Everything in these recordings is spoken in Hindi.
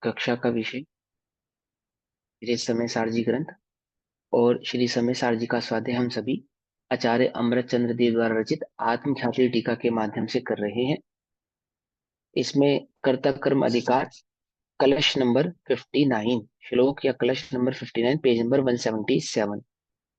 कक्षा का विषय श्री समय सारजी ग्रंथ और श्री समय सारजी का स्वाध्याय हम सभी आचार्य अमृत चंद्र देव द्वारा रचित आत्मख्याति टीका के माध्यम से कर रहे हैं। इसमें कर्ता कर्म अधिकार कलश नंबर 59 श्लोक या कलश नंबर 59 पेज नंबर 177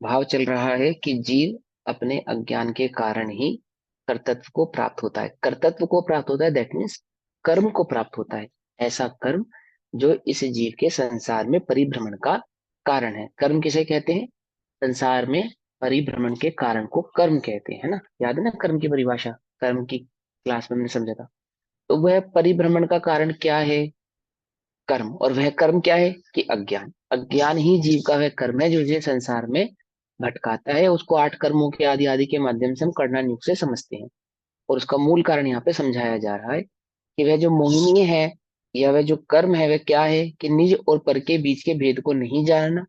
भाव चल रहा है कि जीव अपने अज्ञान के कारण ही कर्तत्व को प्राप्त होता है। कर्तत्व को प्राप्त होता है दैट मीन्स कर्म को प्राप्त होता है। ऐसा कर्म जो इस जीव के संसार में परिभ्रमण का कारण है। कर्म किसे कहते हैं? संसार में परिभ्रमण के कारण को कर्म कहते हैं ना। याद है ना कर्म की परिभाषा? कर्म की क्लास में हमने समझा था। तो वह परिभ्रमण का कारण क्या है? कर्म। और वह कर्म क्या है कि अज्ञान। अज्ञान ही जीव का वह कर्म है जो इसे संसार में भटकाता है। उसको 8 कर्मों के आदि आदि के माध्यम से हम कर्णन युग से समझते हैं। और उसका मूल कारण यहाँ पे समझाया जा रहा है कि वह जो मोहिनी है या वह जो कर्म है वह क्या है कि निज और पर के बीच के भेद को नहीं जानना,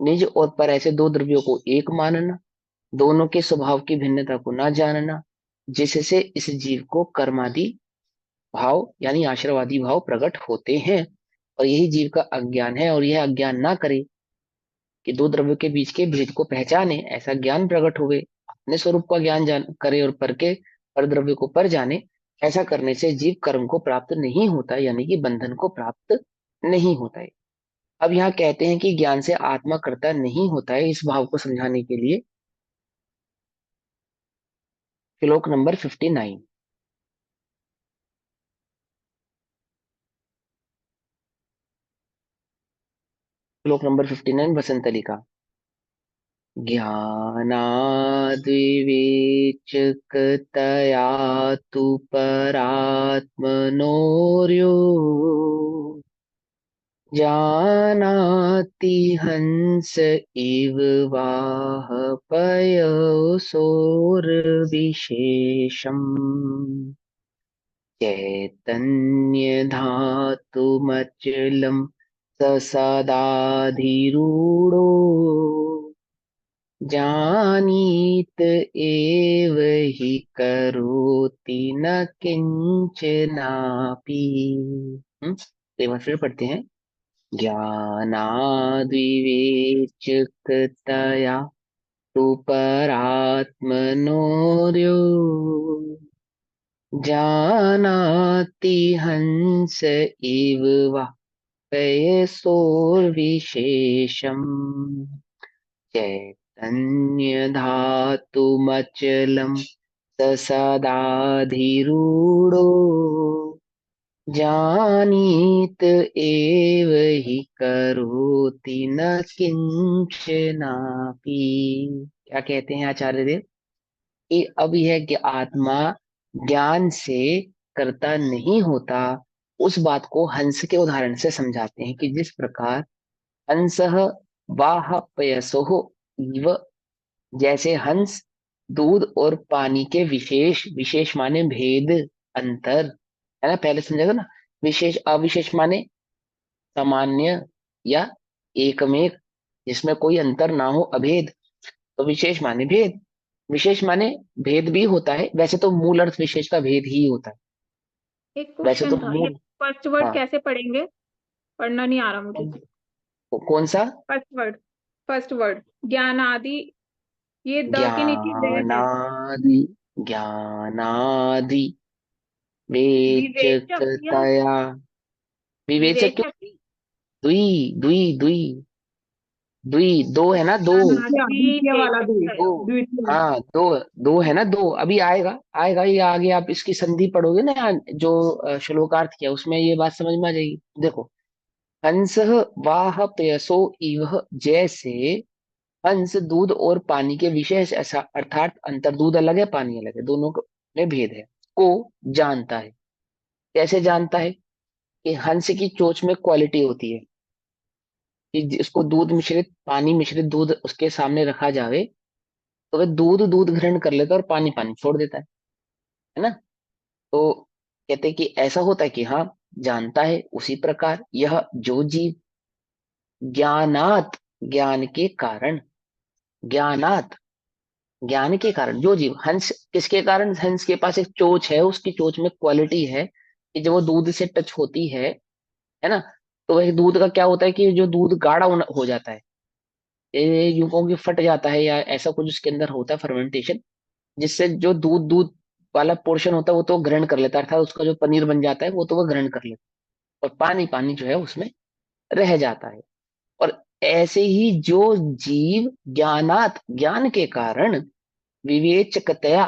निज और पर ऐसे दो द्रव्यों को एक मानना, दोनों के स्वभाव की भिन्नता को ना जानना, जिससे इस जीव को कर्मादि भाव यानी आश्रवादी भाव प्रकट होते हैं। और यही जीव का अज्ञान है। और यह अज्ञान ना करे कि दो द्रव्यों के बीच के भेद को पहचाने, ऐसा ज्ञान प्रकट हो गए, अपने स्वरूप का ज्ञान जान करे और पर के पर द्रव्य को पर जाने। ऐसा करने से जीव कर्म को प्राप्त नहीं होता है, यानी कि बंधन को प्राप्त नहीं होता है। अब यहाँ कहते हैं कि ज्ञान से आत्मा कर्ता नहीं होता है। इस भाव को समझाने के लिए श्लोक नंबर 59। श्लोक नंबर 59 वसंतलिका। ज्ञानाद्विवेचकतया तु परात्मनोर्यो जानाति हंस इव वाहपयोसोर्विशेषम् चैतन्यधातुमचलम् स सदाधिरूढो जानीत एव हि करोति न किंचनापि। एक बार फिर पढ़ते हैं। ज्ञानाद्विवेचकतया तु परात्मनोर्यो जानाति हंस इव वा पयसोर्विशेषम् चैतन्यधातुमचलम् स सदाधिरूढो जानीत एव हि करोति न किंचनापि। क्या कहते हैं आचार्य देव कि अब यह कि आत्मा ज्ञान से कर्ता नहीं होता, उस बात को हंस के उदाहरण से समझाते हैं कि जिस प्रकार हंस वाह पयसो इव, जैसे हंस दूध और पानी के विशेष, विशेष माने भेद, अंतर है ना, पहले समझेगा ना। विशेष अविशेष माने सामान्य या एकमेक, जिसमें कोई अंतर ना हो, अभेद। तो विशेष माने भेद, विशेष माने भेद भी होता है। वैसे तो मूल अर्थ विशेष का भेद ही होता है। एक वैसे तो क्वेश्चन था, ये मूल। फर्स्ट वर्ड हाँ। कैसे पढ़ेंगे? पढ़ना नहीं आ रहा मुझे। कौन सा? फर्स्ट वर्ड ज्ञान आदि, ये द के नीचे वेद है। ज्ञानादि। ज्ञानादि विवेचक या वेचकतया। विवेचक क्यों? विवेचक। द्वि द्वि द्वि द्वि, दो है ना, दो। ज्ञान आदि द्वितीय द्वितीय वाला विवेचक द्वि। दो। तया। द्वितीय। हाँ दो। दो है ना, दो अभी आएगा। आएगा ये आगे, आप इसकी संधि पढ़ोगे ना यहाँ जो श्लोकार्थ किया उसमें ये बात समझ में आ जाएगी। देखो, हंस वाह पयसो इव, जैसे हंस दूध और पानी के विशेष, ऐसा अर्थात अंतर, दूध अलग है पानी अलग है, दोनों में भेद है, को जानता है। कैसे जानता है? कि हंस की चोंच में क्वालिटी होती है कि जिसको दूध मिश्रित, पानी मिश्रित दूध उसके सामने रखा जावे तो वह दूध दूध ग्रहण कर लेता है और पानी पानी छोड़ देता है ना। तो कहते हैं कि ऐसा होता है कि हाँ, जानता है। उसी प्रकार यह जो जीव ज्ञानात, ज्ञान के कारण, ज्ञानात ज्ञान के कारण जो जीव, हंस किसके कारण? हंस के पास एक चोंच है, उसकी चोंच में क्वालिटी है कि जब वो दूध से टच होती है है ना। तो वही दूध का क्या होता है कि जो दूध गाढ़ा हो जाता है, ये यूं कहूं कि फट जाता है या ऐसा कुछ उसके अंदर होता है फर्मेंटेशन, जिससे जो दूध दूध वाला पोर्शन होता है वो तो ग्रहण कर लेता है, अर्थात उसका जो पनीर बन जाता है वो तो वो ग्रहण कर लेता है, और पानी पानी जो है उसमें रह जाता है। और ऐसे ही जो जीव ज्ञानात, ज्ञान के कारण, विवेचकतया,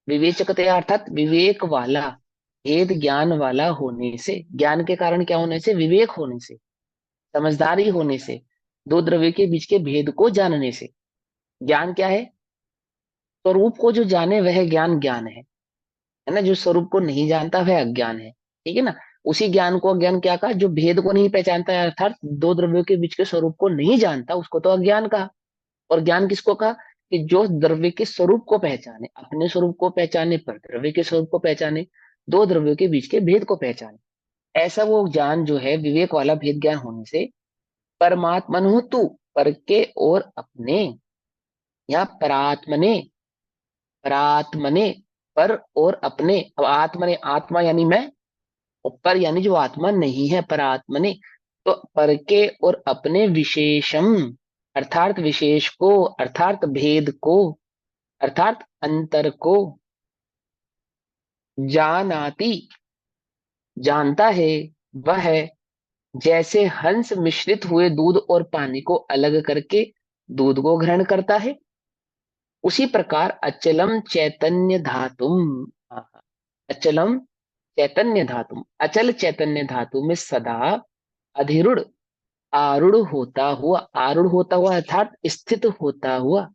विवेचकतया अर्थात विवेक वाला, भेद ज्ञान वाला होने से, ज्ञान के कारण क्या होने से, विवेक होने से, समझदारी होने से, दो द्रव्य के बीच के भेद को जानने से। ज्ञान क्या है? स्वरूप को जो जाने वह ज्ञान ज्ञान है ना। जो स्वरूप को नहीं जानता वह अज्ञान है, ठीक है ना। उसी ज्ञान को अज्ञान क्या कहा? जो भेद को नहीं पहचानता है, अर्थात दो द्रव्यों के बीच के स्वरूप को नहीं जानता, उसको तो अज्ञान कहा। और ज्ञान किसको कहा? कि जो द्रव्य के स्वरूप को पहचाने, अपने स्वरूप को पहचाने, पर द्रव्य के स्वरूप को पहचाने, दो द्रव्यों के बीच के भेद को पहचाने, ऐसा वो ज्ञान जो है विवेक वाला भेद ज्ञान होने से, परमात्मनु तू, पर के और अपने, या परात्मने, परात्मने, पर और अपने। अब आत्मने, आत्मा यानी मैं, और पर यानी जो आत्मा नहीं है, परात्मने। तो पर के और अपने विशेषम, अर्थात विशेष को, अर्थात भेद को, अर्थात अंतर को, जानाति, जानता है, वह है। जैसे हंस मिश्रित हुए दूध और पानी को अलग करके दूध को ग्रहण करता है, उसी प्रकार अचलम चैतन्य धातुम, अचलम चैतन्य धातुम, अचल चैतन्य धातु में सदा अधिरूढ़, आरूढ़ होता हुआ अर्थात स्थित होता हुआ,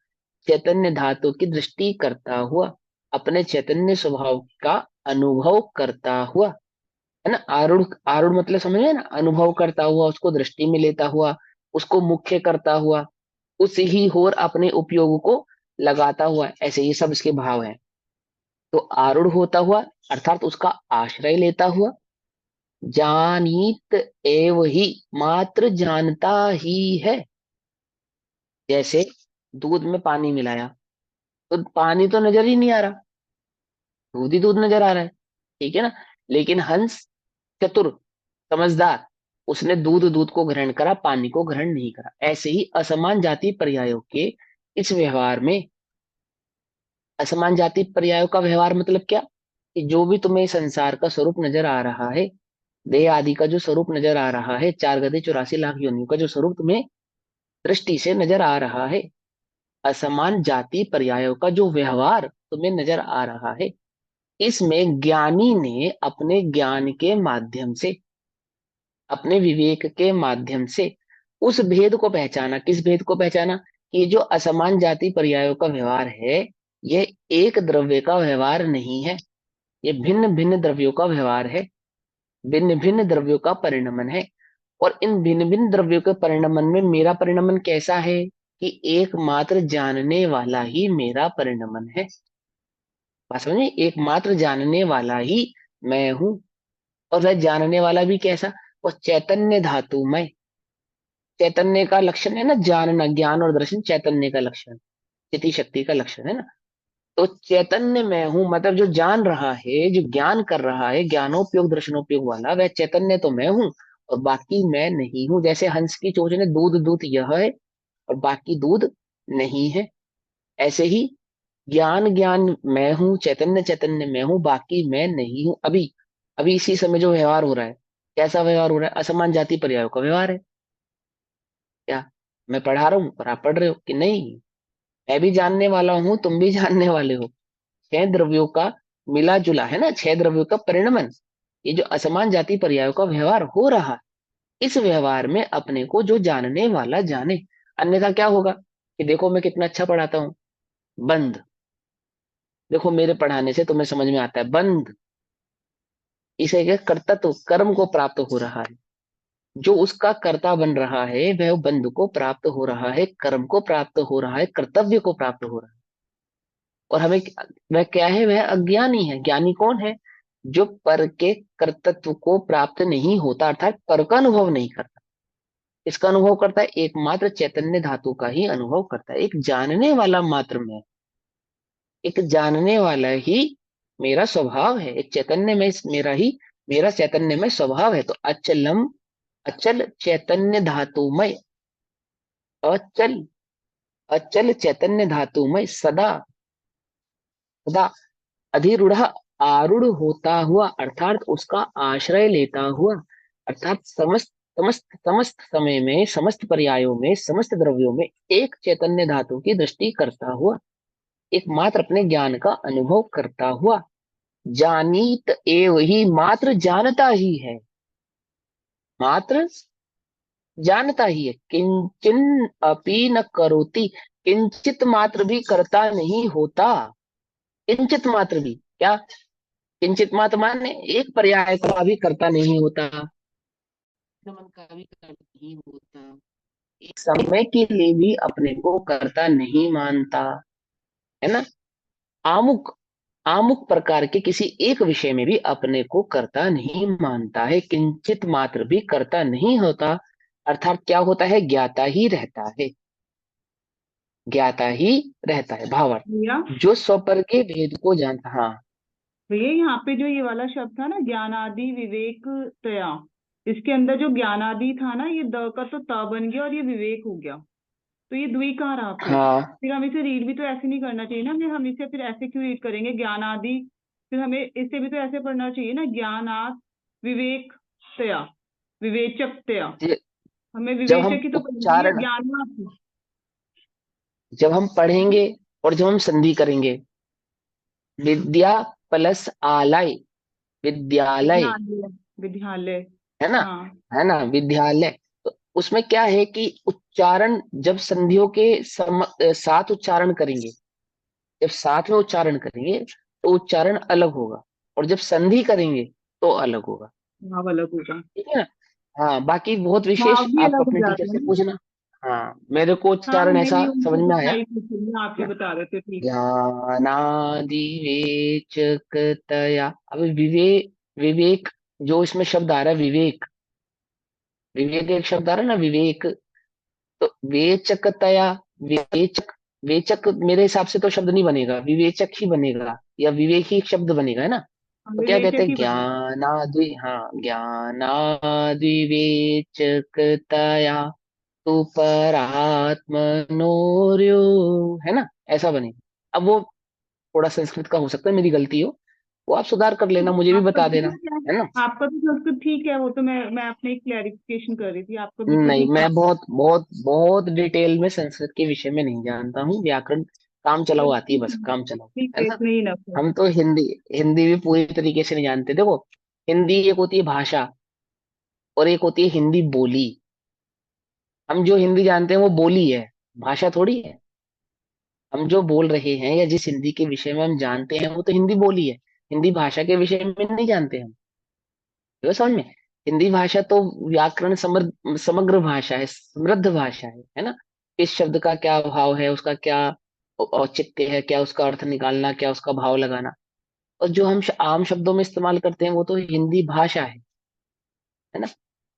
चैतन्य धातु की दृष्टि करता हुआ, अपने चैतन्य स्वभाव का अनुभव करता हुआ, है ना। आरूढ़, आरूढ़ मतलब समझे ना, अनुभव करता हुआ, उसको दृष्टि में लेता हुआ, उसको मुख्य करता हुआ, उस ही और अपने उपयोग को लगाता हुआ, ऐसे ये सब इसके भाव हैं। तो आरूढ़ होता हुआ अर्थात उसका आश्रय लेता हुआ, जानीत एव ही, मात्र जानता ही है। जैसे दूध में पानी मिलाया, तो पानी तो नजर ही नहीं आ रहा, दूध ही दूध नजर आ रहा है, ठीक है ना। लेकिन हंस चतुर, समझदार, उसने दूध दूध को ग्रहण करा, पानी को ग्रहण नहीं करा। ऐसे ही असमान जाति पर्यायों के इस व्यवहार में, असमान जाति पर्यायों का व्यवहार मतलब क्या? कि जो भी तुम्हें संसार का स्वरूप नजर आ रहा है, देह आदि का जो स्वरूप नजर आ रहा है, 4 गधे 84 लाख योनियों का जो स्वरूप तुम्हें दृष्टि से नजर आ रहा है, असमान जाति पर्यायों का जो व्यवहार तुम्हें नजर आ रहा है, इसमें ज्ञानी ने अपने ज्ञान के माध्यम से, अपने विवेक के माध्यम से उस भेद को पहचाना। किस भेद को पहचाना? कि ये जो असमान जाति पर्यायों का व्यवहार है, यह एक द्रव्य का व्यवहार नहीं है, ये भिन्न भिन्न द्रव्यों का व्यवहार है, भिन्न भिन्न द्रव्यों का परिणमन है। और इन भिन्न भिन्न द्रव्यों के परिणमन में मेरा परिणमन कैसा है? कि एकमात्र जानने वाला ही मेरा परिणमन है। बात समझे? एकमात्र जानने वाला ही मैं हूं। और वह जानने वाला भी कैसा? वो चैतन्य धातुमय। चैतन्य का लक्षण है ना जानना, ज्ञान और दर्शन चैतन्य का लक्षण, स्थिति शक्ति का लक्षण है ना। तो चैतन्य मैं हूं, मतलब जो जान रहा है, जो ज्ञान कर रहा है, ज्ञानोपयोग दर्शनोपयोग वाला, वह चैतन्य तो मैं हूं, और बाकी मैं नहीं हूं। जैसे हंस की चोंच ने दूध दूध यह है और बाकी दूध नहीं है, ऐसे ही ज्ञान ज्ञान मैं हूँ, चैतन्य चैतन्य मैं हूँ, बाकी मैं नहीं हूँ। अभी अभी इसी समय जो व्यवहार हो रहा है, कैसा व्यवहार हो रहा है? असमान जाति पर्यायों का व्यवहार है। क्या मैं पढ़ा रहा हूँ और आप पढ़ रहे हो कि नहीं? मैं भी जानने वाला हूँ, तुम भी जानने वाले हो। 6 द्रव्यों का मिला जुला है ना, 6 द्रव्यों का परिणमन, ये जो असमान जाति पर्यायों का व्यवहार हो रहा है, इस व्यवहार में अपने को जो जानने वाला जाने। अन्यथा क्या होगा? कि देखो मैं कितना अच्छा पढ़ाता हूँ, बंद। देखो मेरे पढ़ाने से तुम्हें समझ में आता है, बंद। इसे क्या कर्तत्व, कर्म को प्राप्त हो रहा है, जो उसका कर्ता बन रहा है वह बंध को प्राप्त हो रहा है, कर्म को प्राप्त हो रहा है, कर्तव्य को प्राप्त हो रहा है। और हमें, वह क्या है? वह अज्ञानी है। ज्ञानी कौन है? जो पर के कर्तत्व को प्राप्त नहीं होता, अर्थात पर का अनुभव नहीं करता। इसका अनुभव करता है एकमात्र चैतन्य धातु का ही अनुभव करता है। एक जानने वाला मात्र में, एक जानने वाला ही मेरा स्वभाव है, एक चैतन्य में मेरा ही, मेरा चैतन्य में स्वभाव है। तो अचलम अचल चैतन्य धातुमय, अचल, अचल चैतन्य धातुमय, सदा, सदा अधिरूढ़, आरूढ़ होता हुआ, अर्थात उसका आश्रय लेता हुआ, अर्थात समस्त, समस्त समस्त समय में, समस्त पर्यायों में, समस्त द्रव्यों में एक चैतन्य धातु की दृष्टि करता हुआ, एकमात्र अपने ज्ञान का अनुभव करता हुआ, जानीत एव ही, मात्र जानता ही है, मात्र जानता ही है, किंचन अपि न करोति, किंचित मात्र भी करता नहीं होता, किंचित मात्र भी क्या, किंचित मात्र माने एक पर्याय का भी करता नहीं होता, गमन का भी करता नहीं होता, एक समय के लिए भी अपने को करता नहीं मानता, है ना। आमुक, आमुक प्रकार के किसी एक विषय में भी अपने को करता नहीं मानता है, किंचित मात्र भी करता नहीं होता, अर्थात क्या होता है, ज्ञाता ही रहता है, ज्ञाता ही रहता है, भावार्थ, भैया, जो स्वपर के भेद को जानता, हाँ। भैया यहाँ पे जो ये वाला शब्द था ना, ज्ञानादि विवेक तया, इसके अंदर जो ज्ञानादि था ना, ये द का तो त बन गया और ये विवेक हो गया, तो ये द्वि कहाँ रहा हाँ फिर हम इसे रीड भी तो ऐसे नहीं करना चाहिए ना, हम इसे फिर ऐसे क्यों रीड करेंगे, ज्ञानादि, फिर हमें इसे भी तो ऐसे पढ़ना चाहिए ना, ज्ञानात विवेक तया, विवेचक तया, ज- हमें जब हम विवेचक ही तो पढ़ना है, उच्चारण, ज्ञानात। जब हम पढ़ेंगे और जब हम संधि करेंगे, विद्या प्लस आलय, विद्यालय, विद्यालय, विद्यालय। है ना, हाँ, है ना, विद्यालय। तो उसमें क्या है कि उच्चारण जब संधियों के साथ उच्चारण करेंगे, जब साथ में उच्चारण करेंगे तो उच्चारण अलग होगा, और जब संधि करेंगे तो अलग होगा, भाव अलग होगा, ठीक है ना। हाँ, बाकी बहुत विशेष भाव भी आप अलग हो अपने टीचर जाते हैं से ना। पूछना। हाँ, मेरे को हाँ उच्चारण नहीं ऐसा नहीं, समझ उनको में तो आया क्या ही पूछेंगे, आप ही ना, बता रहे थे, ठीक। ज्ञानादिवेचकतया, अब विवेक, विवेक, जो इसमें शब्द आ रहा है विवेक, विवेक एक शब्द आ रहा है ना, विवेक, तो वेचकतया, विवेचक, वेचक मेरे हिसाब से तो शब्द नहीं बनेगा, विवेचक ही बनेगा, या विवेक ही शब्द बनेगा, है ना। तो क्या कहते विवेचक हैं, ही बनेगा। ज्ञानाद्वि, हाँ, ज्ञानाद्विवेचकतया तू परात्मनोर्यो, है ना, ऐसा बनेगा। अब वो थोड़ा संस्कृत का हो सकता है, मेरी गलती हो, वो आप सुधार कर लेना, मुझे भी आपका बता पता देना, क्या है ना। है, आपका तो संस्कृत ठीक है, वो तो मैं अपने क्लैरिफिकेशन कर रही थी, आपका बिल्कुल नहीं, ठीक है। मैं बहुत बहुत बहुत डिटेल में संस्कृत के विषय में नहीं जानता हूँ, व्याकरण काम चलाओ आती है, बस काम चलाओ, ठीक है है, ना। इतने ही नफ है। हम तो हिंदी, हिंदी भी पूरी तरीके से नहीं जानते, देखो, हिंदी एक होती है भाषा, और एक होती है हिंदी बोली। हम जो हिंदी जानते हैं वो बोली है, भाषा थोड़ी है। हम जो बोल रहे हैं या जिस हिंदी के विषय में हम जानते हैं वो तो हिंदी बोली है, हिंदी भाषा के विषय में नहीं जानते हम, ये समझ में। हिंदी भाषा तो व्याकरण समृद्ध, समग्र भाषा है, समृद्ध भाषा है ना। इस शब्द का क्या भाव है, उसका क्या औचित्य है, क्या उसका अर्थ निकालना, क्या उसका भाव लगाना, और जो हम आम शब्दों में इस्तेमाल करते हैं वो तो हिंदी भाषा है ना।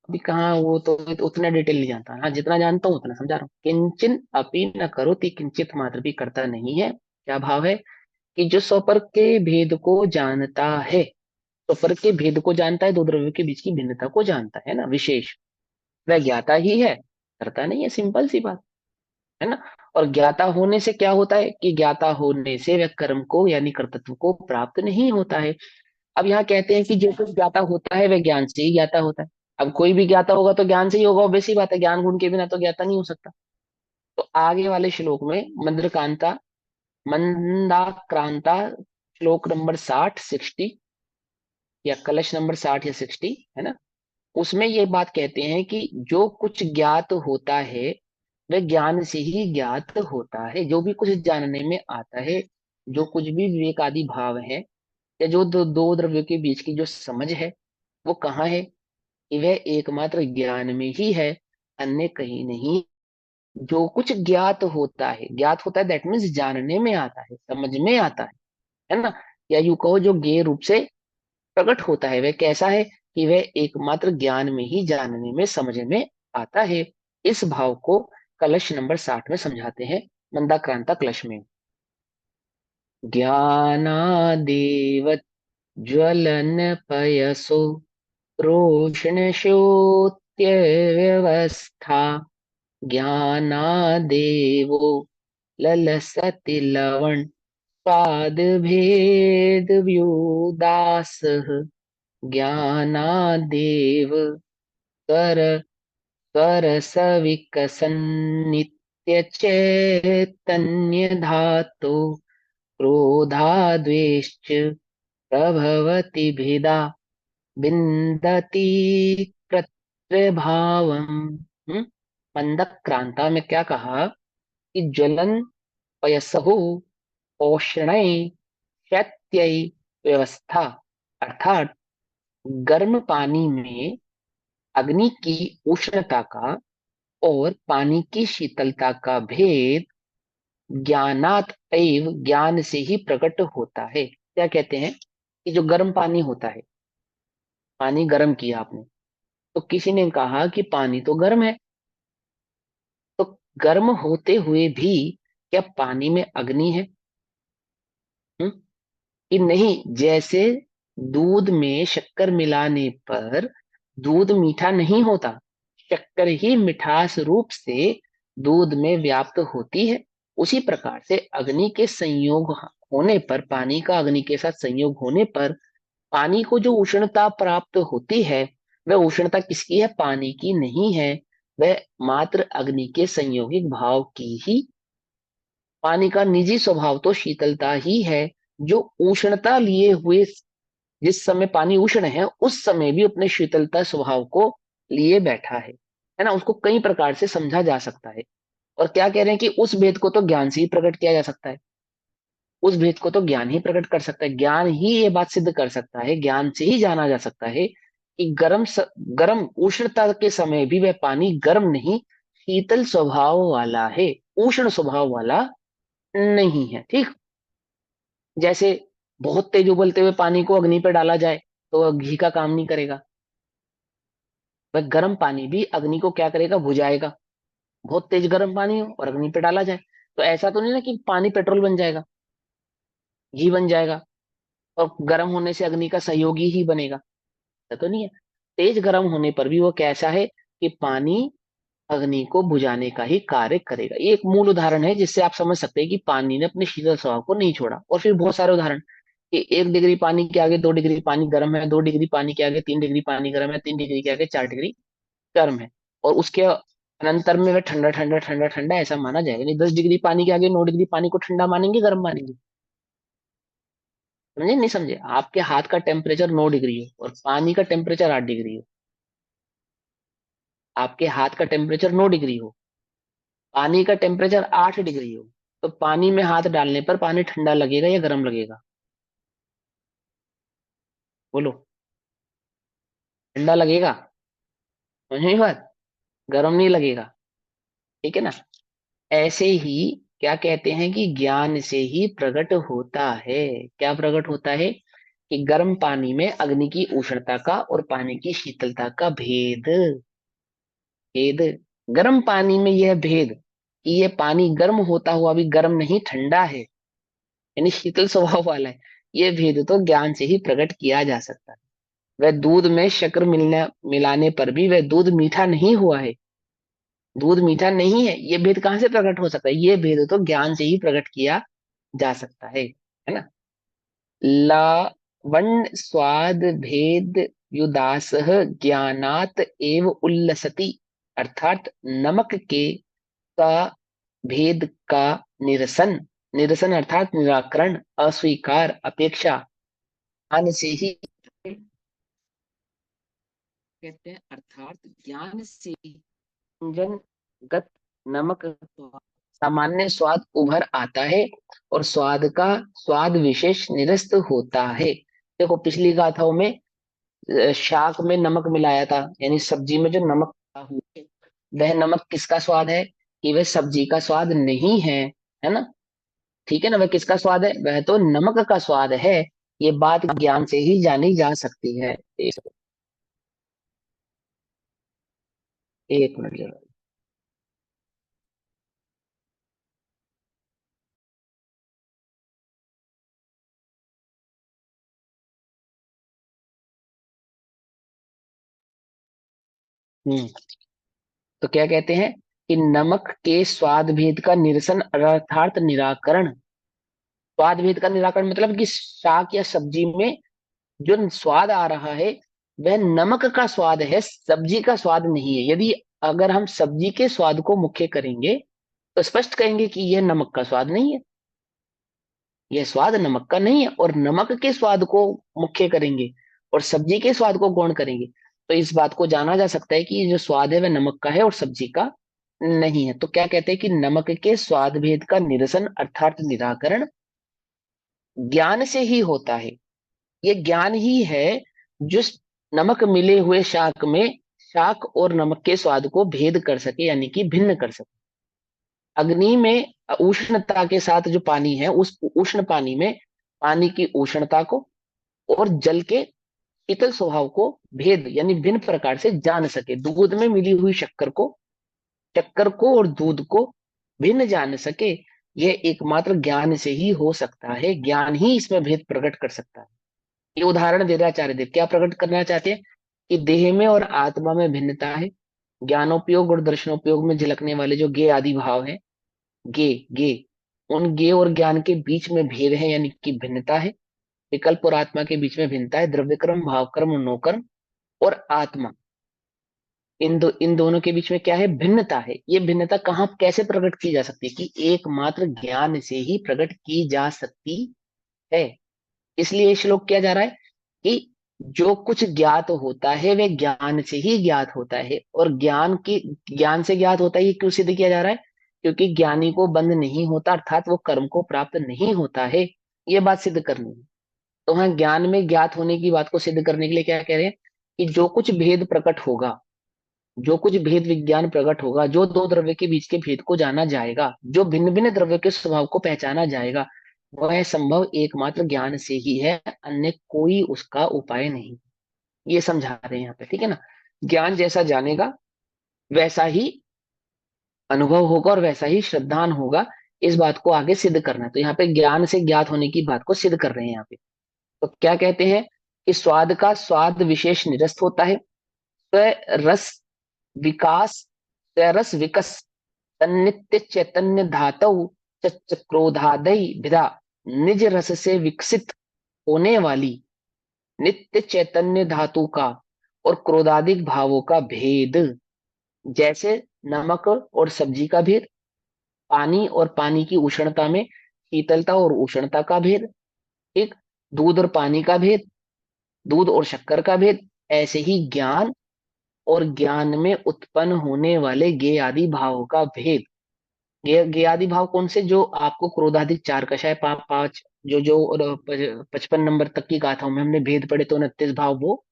अभी कहाँ वो तो उतना डिटेल नहीं जानता, हाँ जितना जानता हूँ उतना समझा रहा हूँ। किंचन अपि न करोति, किंचित मात्र भी करता नहीं है, क्या भाव है, कि जो स्वपर के भेद को जानता है, स्वपर के भेद को जानता है, दो द्रव्यों के बीच की भिन्नता को जानता है ना, विशेष, वह ज्ञाता ही है, करता नहीं है, सिंपल सी बात, है ना। और ज्ञाता होने से क्या होता है, कि ज्ञाता होने से वह कर्म को यानी कर्तृत्व को प्राप्त नहीं होता है। अब यहाँ कहते हैं कि जो कुछ ज्ञाता होता है वह ज्ञान से ही ज्ञाता होता है। अब कोई भी ज्ञाता होगा तो ज्ञान से ही होगा, ऑब्वियस सी बात है, ज्ञान गुण के बिना तो ज्ञाता नहीं हो सकता। तो आगे वाले श्लोक में मंद्रकांता, मंदाक्रांता, श्लोक नंबर 60 या कलश नंबर 60 या 60, है ना, उसमें ये बात कहते हैं कि जो कुछ ज्ञात होता है वह ज्ञान से ही ज्ञात होता है, जो भी कुछ जानने में आता है, जो कुछ भी विवेक आदि भाव है, या जो दो द्रव्यों के बीच की जो समझ है, वो कहाँ है, कि वह एकमात्र ज्ञान में ही है, अन्य कहीं नहीं। जो कुछ ज्ञात होता है, ज्ञात होता है दैट मीन्स जानने में आता है, समझ में आता है ना, या यूं कहो जो ज्ञेय रूप से प्रकट होता है, वह कैसा है, कि वह एकमात्र ज्ञान में ही, जानने में, समझ में आता है। इस भाव को कलश नंबर 60 में समझाते हैं, मंदाक्रांता कलश में, ज्ञानादेव ज्वलन पयसो रोषणशोत्थिताम्बर व्यवस्था ज्ञानादेवो ललसति लवण स्वाद भेद व्युदासः ज्ञानादेव कर सरसविकसन् नित्यचैतन्य धातो क्रोधाद्वेश्च प्रभवति भेदा बिंदति प्रत्यभावम्। मंदक्रांता में क्या कहा कि ज्वलन पयसहु औष्णै शैत्यै व्यवस्था, अर्थात गर्म पानी में अग्नि की उष्णता का और पानी की शीतलता का भेद ज्ञानात एव ज्ञान से ही प्रकट होता है। क्या कहते हैं कि जो गर्म पानी होता है, पानी गर्म किया आपने, तो किसी ने कहा कि पानी तो गर्म है, तो गर्म होते हुए भी क्या पानी में अग्नि है? हम्म? कि नहीं, जैसे दूध में शक्कर मिलाने पर दूध मीठा नहीं होता, शक्कर ही मिठास रूप से दूध में व्याप्त होती है, उसी प्रकार से अग्नि के संयोग होने पर, पानी का अग्नि के साथ संयोग होने पर पानी को जो उष्णता प्राप्त होती है, वह उष्णता किसकी है? पानी की नहीं है, वह मात्र अग्नि के संयोगिक भाव की ही। पानी का निजी स्वभाव तो शीतलता ही है, जो उष्णता लिए हुए, जिस समय पानी उष्ण है उस समय भी अपने शीतलता स्वभाव को लिए बैठा है ना। उसको कई प्रकार से समझा जा सकता है। और क्या कह रहे हैं कि उस भेद को तो ज्ञान से ही प्रकट किया जा सकता है, उस भेद को तो ज्ञान ही प्रकट कर सकता है, ज्ञान ही ये बात सिद्ध कर सकता है, ज्ञान से ही जाना जा सकता है कि गर्म उष्णता के समय भी वह पानी गर्म नहीं, शीतल स्वभाव वाला है, उष्ण स्वभाव वाला नहीं है। ठीक, जैसे बहुत तेज उबलते हुए पानी को अग्नि पर डाला जाए तो वह घी का काम नहीं करेगा, वह गर्म पानी भी अग्नि को क्या करेगा? बुझाएगा। बहुत तेज गर्म पानी हो और अग्नि पे डाला जाए तो ऐसा तो नहीं ना कि पानी पेट्रोल बन जाएगा, घी बन जाएगा, और गर्म होने से अग्नि का सहयोगी ही बनेगा, ऐसा तो नहीं है। तेज गर्म होने पर भी वो कैसा है कि पानी अग्नि को बुझाने का ही कार्य करेगा। ये एक मूल उदाहरण है जिससे आप समझ सकते हैं कि पानी ने अपने शीतल स्वभाव को नहीं छोड़ा। और फिर बहुत सारे उदाहरण कि 1 डिग्री पानी के आगे 2 डिग्री पानी गर्म है, 2 डिग्री पानी के आगे 3 डिग्री पानी गर्म है, 3 डिग्री के आगे 4 डिग्री गर्म है, और उसके अनंतर में वह ठंडा ठंडा ठंडा ठंडा ऐसा माना जाएगा नहीं। 10 डिग्री पानी के आगे 9 डिग्री पानी को ठंडा मानेंगे, गर्म मानेंगे? समझे नहीं समझे? आपके हाथ का टेम्परेचर 9 डिग्री हो और पानी का टेम्परेचर 8 डिग्री हो, आपके हाथ का टेम्परेचर 9 डिग्री हो, पानी का टेम्परेचर 8 डिग्री हो, तो पानी में हाथ डालने पर पानी ठंडा लगेगा या गर्म लगेगा? बोलो। ठंडा लगेगा। समझ में बात? गर्म नहीं लगेगा। ठीक है ना। ऐसे ही क्या कहते हैं कि ज्ञान से ही प्रकट होता है। क्या प्रकट होता है? कि गर्म पानी में अग्नि की उष्णता का और पानी की शीतलता का भेद। भेद, गर्म पानी में यह भेद कि यह पानी गर्म होता हुआ भी गर्म नहीं, ठंडा है, यानी शीतल स्वभाव वाला है, यह भेद तो ज्ञान से ही प्रकट किया जा सकता है। वह दूध में शक्कर मिलाने पर भी वह दूध मीठा नहीं हुआ है, दूध मीठा नहीं है, ये भेद कहाँ से प्रकट हो सकता है? ये भेद तो ज्ञान से ही प्रकट किया जा सकता है ना। लावण्य स्वाद भेद युदास ज्ञानात एव उल्लसति, अर्थात नमक के का भेद का निरसन, निरसन अर्थात निराकरण, अस्वीकार, अपेक्षा, ज्ञान से ही कहते हैं, अर्थात ज्ञान से व्यंजन गत नमक का सामान्य स्वाद उभर आता है और स्वाद का स्वाद विशेष निरस्त होता है। देखो पिछली गाथाओं में शाक में नमक मिलाया था, यानी सब्जी में जो नमक डाला हुआ है, वह नमक किसका स्वाद है? कि वह सब्जी का स्वाद नहीं है ना। ठीक है ना, वह किसका स्वाद है? वह तो नमक का स्वाद है। ये बात ज्ञान से ही जानी जा सकती है। एक मिनट जरा। हम्म। तो क्या कहते हैं कि नमक के स्वाद भेद का निरसन अर्थात निराकरण। स्वाद भेद का निराकरण मतलब कि शाक या सब्जी में जो स्वाद आ रहा है वह नमक का स्वाद है, सब्जी का स्वाद नहीं है। यदि अगर हम सब्जी के स्वाद को मुख्य करेंगे तो स्पष्ट कहेंगे कि यह नमक का स्वाद नहीं है, यह स्वाद नमक का नहीं है। और नमक के स्वाद को मुख्य करेंगे और सब्जी के स्वाद को गौण करेंगे तो इस बात को जाना जा सकता है कि ये जो स्वाद है वह नमक का है और सब्जी का नहीं है। तो क्या कहते हैं कि नमक के स्वाद भेद का निरसन अर्थात निराकरण ज्ञान से ही होता है। ये ज्ञान ही है जो नमक मिले हुए शाक में शाक और नमक के स्वाद को भेद कर सके, यानी कि भिन्न कर सके। अग्नि में उष्णता के साथ जो पानी है, उस उष्ण पानी में पानी की उष्णता को और जल के शीतल स्वभाव को भेद यानी भिन्न प्रकार से जान सके। दूध में मिली हुई शक्कर को और दूध को भिन्न जान सके, यह एकमात्र ज्ञान से ही हो सकता है। ज्ञान ही इसमें भेद प्रकट कर सकता है। ये उदाहरण दे रहे आचार्य देव, क्या प्रकट करना चाहते हैं कि देह में और आत्मा में भिन्नता है। ज्ञानोपयोग और दर्शनोपयोग में झलकने वाले जो गे आदि भाव है, गे गे उन गे और ज्ञान के बीच में भेद है, यानी कि भिन्नता है। विकल्प और आत्मा के बीच में भिन्नता है। द्रव्य कर्म, भाव कर्म, नोकर्म और आत्मा, इन दोनों के बीच में क्या है, भिन्नता है। ये भिन्नता कहाँ कैसे प्रकट की जा सकती है कि एकमात्र ज्ञान से ही प्रकट की जा सकती है। इसलिए श्लोक किया जा रहा है कि जो कुछ ज्ञात होता है वह ज्ञान से ही ज्ञात होता है। और ज्ञान से ज्ञात होता है, ये क्यों सिद्ध किया जा रहा है? क्योंकि ज्ञानी को बंध नहीं होता, अर्थात वो कर्म को प्राप्त नहीं होता है। ये बात सिद्ध करनी है। तो हाँ, ज्ञान में ज्ञात होने की बात को सिद्ध करने के लिए क्या कह रहे हैं कि जो कुछ भेद प्रकट होगा, जो कुछ भेद विज्ञान प्रकट होगा, जो दो द्रव्य के बीच के भेद को जाना जाएगा, जो भिन्न भिन्न द्रव्य के स्वभाव को पहचाना जाएगा, वह संभव एकमात्र ज्ञान से ही है, अन्य कोई उसका उपाय नहीं। ये समझा रहे हैं यहाँ पे, ठीक है ना। ज्ञान जैसा जानेगा वैसा ही अनुभव होगा और वैसा ही श्रद्धान होगा। इस बात को आगे सिद्ध करना है। तो यहाँ पे ज्ञान से ज्ञात होने की बात को सिद्ध कर रहे हैं यहाँ पे। तो क्या कहते हैं कि स्वाद का स्वाद विशेष निरस्त होता है। रस विकास रस विकस तन्नित्य चैतन्य धातु क्रोधादय विधा निज रस से विकसित होने वाली नित्य चैतन्य धातु का और क्रोधादिक भावों का भेद। जैसे नमक और सब्जी का भेद, पानी और पानी की उष्णता में शीतलता और उष्णता का भेद, ठीक, दूध और पानी का भेद, दूध और शक्कर का भेद, ऐसे ही ज्ञान और ज्ञान में उत्पन्न होने वाले ज्ञेय आदि भावों का भेद। ज्ञेय आदि भाव कौन से? जो आपको क्रोधाधिक चार कषाय पाप पांच, जो जो 55 नंबर तक की गाथाओं में हमने भेद पढ़े, तो 29 भाव वो,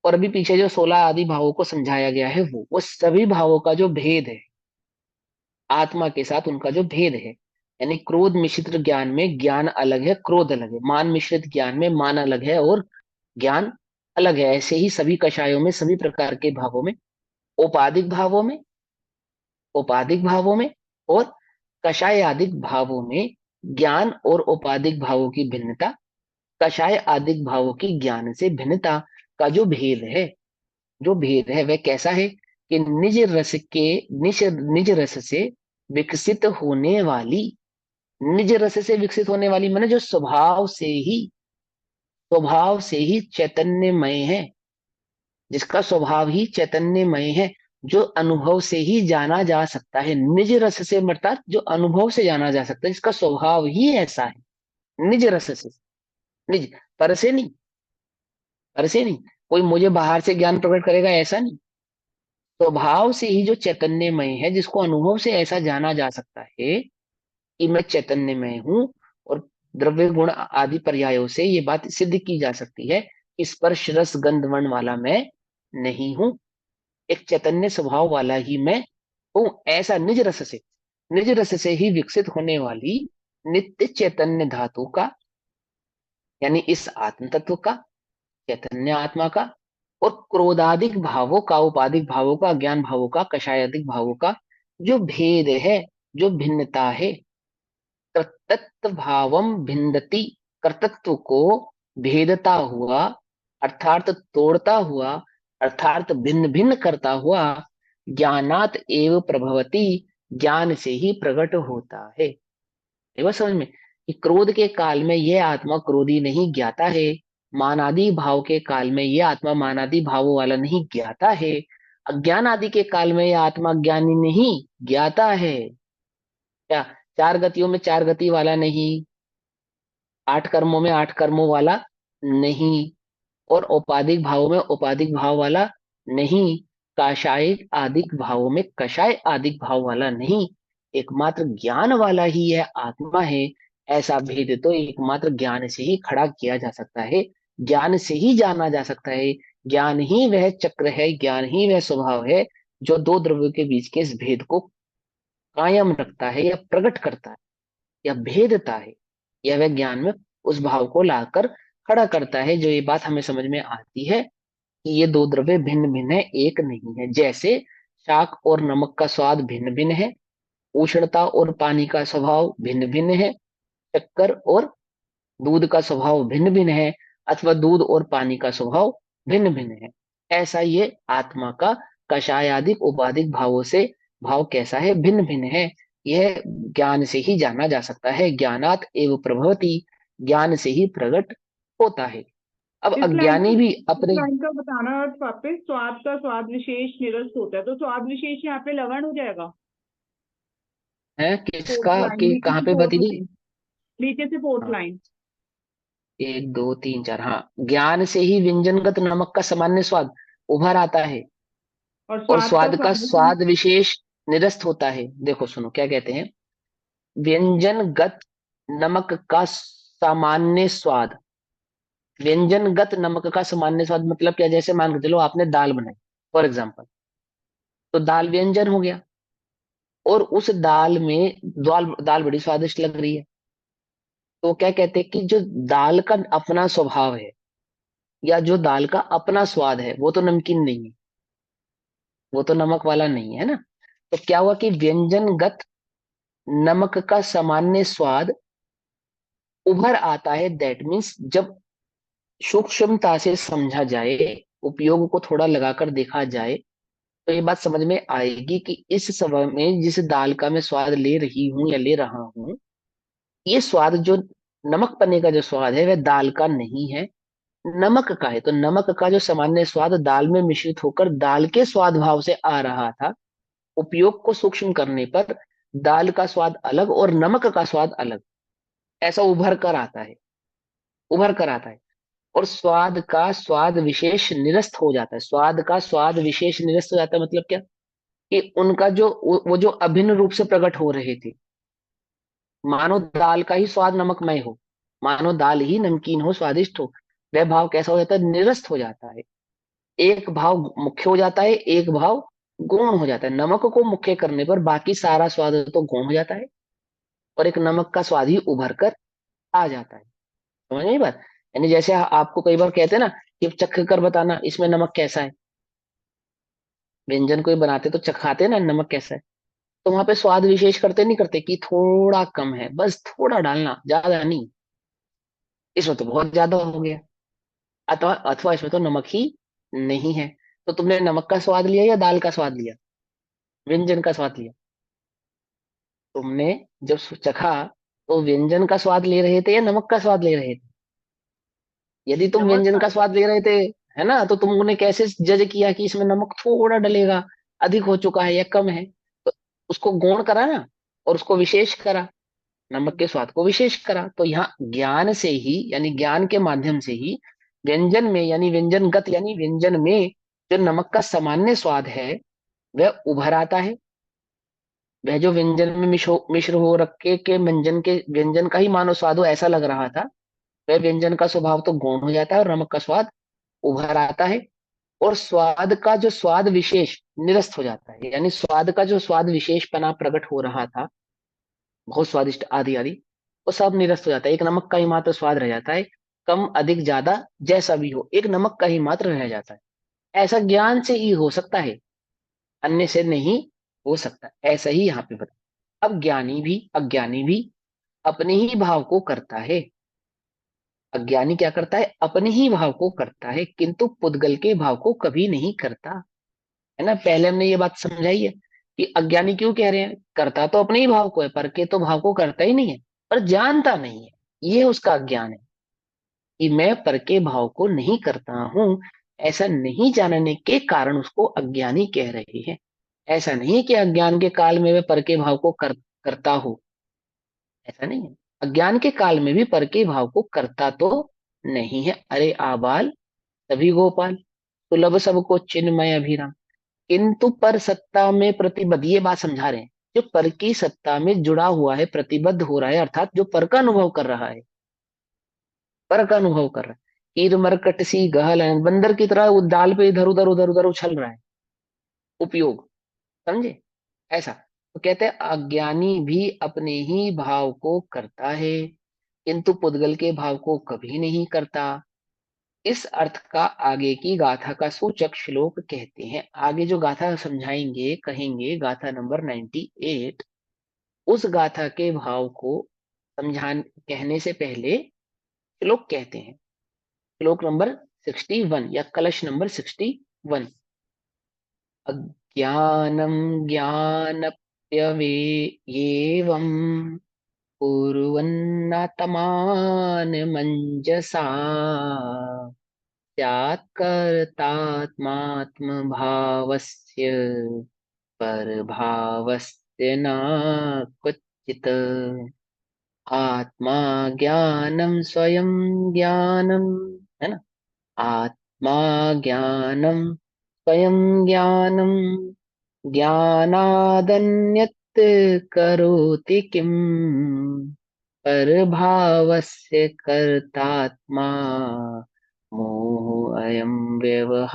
और अभी पीछे जो 16 आदि भावों को समझाया गया है वो सभी भावों का जो भेद है, आत्मा के साथ उनका जो भेद है। यानी क्रोध मिश्रित ज्ञान में ज्ञान अलग है, क्रोध अलग है। मान मिश्रित ज्ञान में मान अलग है और ज्ञान अलग है। ऐसे ही सभी कषायों में, सभी प्रकार के भावों में, औपाधिक भावों में, औपाधिक भावों में और कषाय आदिक भावों में ज्ञान और औपाधिक भावों की भिन्नता, कषाय आदिक भावों की ज्ञान से भिन्नता का जो भेद है, जो भेद है वह कैसा है कि निज रस से विकसित होने वाली, निज रस से विकसित होने वाली माने जो स्वभाव से ही चैतन्यमय है, जिसका स्वभाव ही चैतन्यमय है, जो अनुभव से ही जाना जा सकता है। निज रस से अर्थात जो अनुभव से जाना जा सकता है, जिसका स्वभाव ही ऐसा है। निज रस से, निज, पर से नहीं, पर से नहीं, कोई मुझे बाहर से ज्ञान प्रकट करेगा ऐसा नहीं। स्वभाव से ही जो चैतन्यमय है, जिसको अनुभव से ऐसा जाना जा सकता है कि मैं चैतन्यमय हूं। और द्रव्य गुण आदि पर्यायों से ये बात सिद्ध की जा सकती है कि स्पर्श रस गंध वर्ण वाला मैं नहीं हूं, एक चैतन्य स्वभाव वाला ही मैं हूं। ऐसा निज रस से ही विकसित होने वाली नित्य चैतन्य धातु का, यानी इस आत्म तत्व का, चैतन्य आत्मा का, और क्रोधादिक भावों का, उपाधिक भावों का, ज्ञान भावों का, कषायादिक भावों का जो भेद है, जो भिन्नता है। कर्तृत्व भावम भिन्नति, कर्तृत्व को भेदता हुआ अर्थात तोड़ता हुआ अर्थात भिन्न भिन्न करता हुआ ज्ञानात एव प्रभवती, ज्ञान से ही प्रकट होता है। ये बात समझ में कि क्रोध के काल में यह आत्मा क्रोधी नहीं ज्ञाता है, मानादि भाव के काल में यह आत्मा मानादि भावों वाला नहीं ज्ञाता है, अज्ञान आदि के काल में यह आत्मा ज्ञानी नहीं ज्ञाता है। क्या चार गतियों में चार गति वाला नहीं, आठ कर्मों में आठ कर्मों वाला नहीं, और औपाधिक भावों में औपाधिक भाव वाला नहीं, काषायिक आदिक भावों में कषाय आदिक भाव वाला नहीं, एकमात्र ज्ञान वाला ही यह आत्मा है। ऐसा भेद तो एकमात्र ज्ञान से ही खड़ा किया जा सकता है, ज्ञान से ही जाना जा सकता है। ज्ञान ही वह चक्र है, ज्ञान ही वह स्वभाव है जो दो द्रव्यों के बीच के इस भेद को कायम रखता है या प्रकट करता है या भेदता है, या वह ज्ञान में उस भाव को लाकर खड़ा करता है। जो ये बात हमें समझ में आती है कि ये दो द्रव्य भिन्न भिन्न है, एक नहीं है। जैसे शाक और नमक का स्वाद भिन्न भिन्न है, उष्णता और पानी का स्वभाव भिन्न भिन्न है, शक्कर और दूध का स्वभाव भिन्न भिन्न है, अथवा दूध और पानी का स्वभाव भिन्न भिन्न है। ऐसा ये आत्मा का कषायादिक उपाधिक भावों से भाव कैसा है, भिन्न भिन्न है। यह ज्ञान से ही जाना जा सकता है, ज्ञानात एव प्रभवती, ज्ञान से ही प्रकट होता है। अब इस लाइन का अज्ञानी भी इस अपने लाइन का बताना अर्थ वापस, स्वाद का स्वाद विशेष निरस्त होता है, तो स्वाद विशेष यहाँ पे लवण हो जाएगा। है फोर्थ किसका लाइन कि नीचे कहाँ से पे फोर्थ बती दी। लाइन, नीचे से फोर्थ हाँ, लाइन। एक दो तीन चार, हाँ, ज्ञान से ही व्यंजनगत नमक का सामान्य स्वाद उभर आता है और और स्वाद का स्वाद का स्वाद विशेष। स्वाद विशेष निरस्त होता है। देखो सुनो क्या कहते हैं, व्यंजनगत नमक का सामान्य स्वाद, व्यंजनगत नमक का सामान्य स्वाद मतलब क्या, जैसे मान के चलो आपने दाल बनाई फॉर एग्जाम्पल, तो दाल व्यंजन हो गया, और उस दाल में दाल दाल बड़ी स्वादिष्ट लग रही है, तो क्या कहते हैं कि जो दाल का अपना स्वभाव है या जो दाल का अपना स्वाद है वो तो नमकीन नहीं है, वो तो नमक वाला नहीं है ना। तो क्या हुआ कि व्यंजनगत नमक का सामान्य स्वाद उभर आता है, दैट मीन्स जब सूक्ष्मता से समझा जाए, उपयोग को थोड़ा लगाकर देखा जाए, तो ये बात समझ में आएगी कि इस समय में जिस दाल का मैं स्वाद ले रही हूँ या ले रहा हूँ, ये स्वाद जो नमक पने का जो स्वाद है वह दाल का नहीं है, नमक का है। तो नमक का जो सामान्य स्वाद दाल में मिश्रित होकर दाल के स्वाद भाव से आ रहा था, उपयोग को सूक्ष्म करने पर दाल का स्वाद अलग और नमक का स्वाद अलग, ऐसा उभर कर आता है, उभर कर आता है। और स्वाद का स्वाद विशेष निरस्त हो जाता है, स्वाद का स्वाद विशेष निरस्त हो जाता है मतलब क्या, कि उनका जो वो जो अभिन्न रूप से प्रकट हो रहे थे, मानो दाल का ही स्वाद नमकमय हो, मानो दाल ही नमकीन हो स्वादिष्ट हो, वह भाव कैसा हो जाता है, निरस्त हो जाता है। एक भाव मुख्य हो जाता है, एक भाव गौण हो जाता है। नमक को मुख्य करने पर बाकी सारा स्वाद तो गौण हो जाता है, और एक नमक का स्वाद ही उभर कर आ जाता है। समझ नहीं बात, यानी जैसे आपको कई बार कहते हैं ना कि चख कर बताना इसमें नमक कैसा है, व्यंजन कोई बनाते तो चखाते हैं ना नमक कैसा है, तो वहां पे स्वाद विशेष करते नहीं करते कि थोड़ा कम है, बस थोड़ा डालना, ज्यादा नहीं, इसमें तो बहुत ज्यादा हो गया, अथवा अथवा इसमें तो नमक ही नहीं है। तो तुमने नमक का स्वाद लिया या दाल का स्वाद लिया, व्यंजन का स्वाद लिया। तुमने जब चखा तो व्यंजन का स्वाद ले रहे थे या नमक का स्वाद ले रहे थे, यदि तुम नमक व्यंजन का। का स्वाद ले रहे थे, है ना, तो तुमने कैसे जज किया कि इसमें नमक थोड़ा डलेगा, अधिक हो चुका है या कम है, तो उसको गौण करा ना, और उसको विशेष करा, नमक के स्वाद को विशेष करा। तो यहाँ ज्ञान से ही यानी ज्ञान के माध्यम से ही व्यंजन में यानी व्यंजनगत यानी व्यंजन में जो नमक का सामान्य स्वाद है वह उभर आता है। वह जो व्यंजन में मिश्र हो रखे के व्यंजन के व्यंजन का ही मानो स्वाद हो ऐसा लग रहा था, वह व्यंजन का स्वभाव तो गौण हो जाता है और नमक का स्वाद उभर आता है। और स्वाद का जो स्वाद विशेष निरस्त हो जाता है, यानी स्वाद का जो स्वाद विशेषपना प्रकट हो रहा था, बहुत स्वादिष्ट आदि आदि, वो सब निरस्त हो जाता है। एक नमक का ही मात्र स्वाद रह जाता है, कम अधिक ज्यादा जैसा भी हो एक नमक का ही मात्र रह जाता है। ऐसा ज्ञान से ही हो सकता है, अन्य से नहीं हो सकता, ऐसा ही यहाँ पे बता। अब ज्ञानी भी अज्ञानी भी अपने ही भाव को करता है, अज्ञानी क्या करता है, अपने ही भाव को करता है, किंतु पुद्गल के भाव को कभी नहीं करता। है ना, पहले हमने ये बात समझाई है कि अज्ञानी क्यों कह रहे हैं, करता तो अपने ही भाव को है, पर के तो भाव को करता ही नहीं है, पर जानता नहीं है। ये उसका अज्ञान है कि मैं पर के भाव को नहीं करता हूं। ऐसा नहीं जानने के कारण उसको अज्ञानी कह रहे हैं। ऐसा नहीं है कि अज्ञान के काल में मैं पर के भाव को करता हूं, ऐसा नहीं है। अज्ञान के काल में भी पर के भाव को करता तो नहीं है। अरे आबाल सभी गोपाल, सुलभ सबको चिन्मय अभिराम। किंतु पर सत्ता में प्रतिबद्ध, ये बात समझा रहे हैं, जो पर की सत्ता में जुड़ा हुआ है, प्रतिबद्ध हो रहा है, अर्थात जो पर का अनुभव कर रहा है, पर का अनुभव कर रहा है। कीर मरकट सी गहल है, बंदर की तरह वो डाल पे इधर उधर उधर उधर उछल रहा है, उपयोग, समझे, ऐसा। तो कहते हैं अज्ञानी भी अपने ही भाव को करता है, किंतु पुद्गल के भाव को कभी नहीं करता। इस अर्थ का आगे की गाथा का सूचक श्लोक कहते हैं। आगे जो गाथा समझाएंगे, कहेंगे, गाथा नंबर 98, उस गाथा के भाव को समझान कहने से पहले श्लोक कहते हैं। श्लोक नंबर 61 या कलश नंबर 61। अज्ञानम ज्ञानप्यवेयेवम् कुर्वन्नात्मान मंजसा स्यात् कर्तात्मात्मभावस्य परभावस्य न क्वचित्। आत्मा ज्ञानम स्वयं ज्ञानम, है ना, आत्मा ज्ञानम स्वयं ज्ञानम ज्ञानादन्यत् करोति किम परभावस्य कर्तात्मा मोह अयं व्यवहारिणाम्।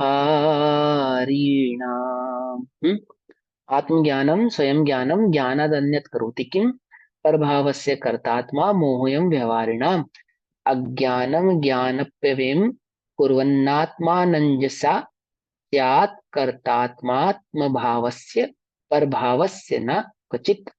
आत्मज्ञानम स्वयं ज्ञानम ज्ञानादन्यत् करोति किम परभावस्य कर्तात्मा मोहयं व्यवहारिणाम्। अज्ञानम ज्ञानप्यवेम कुर्वन्नात्मानंजसा स्यात् कर्तात्मात्मभावस्य परभावस्य न क्वचित्।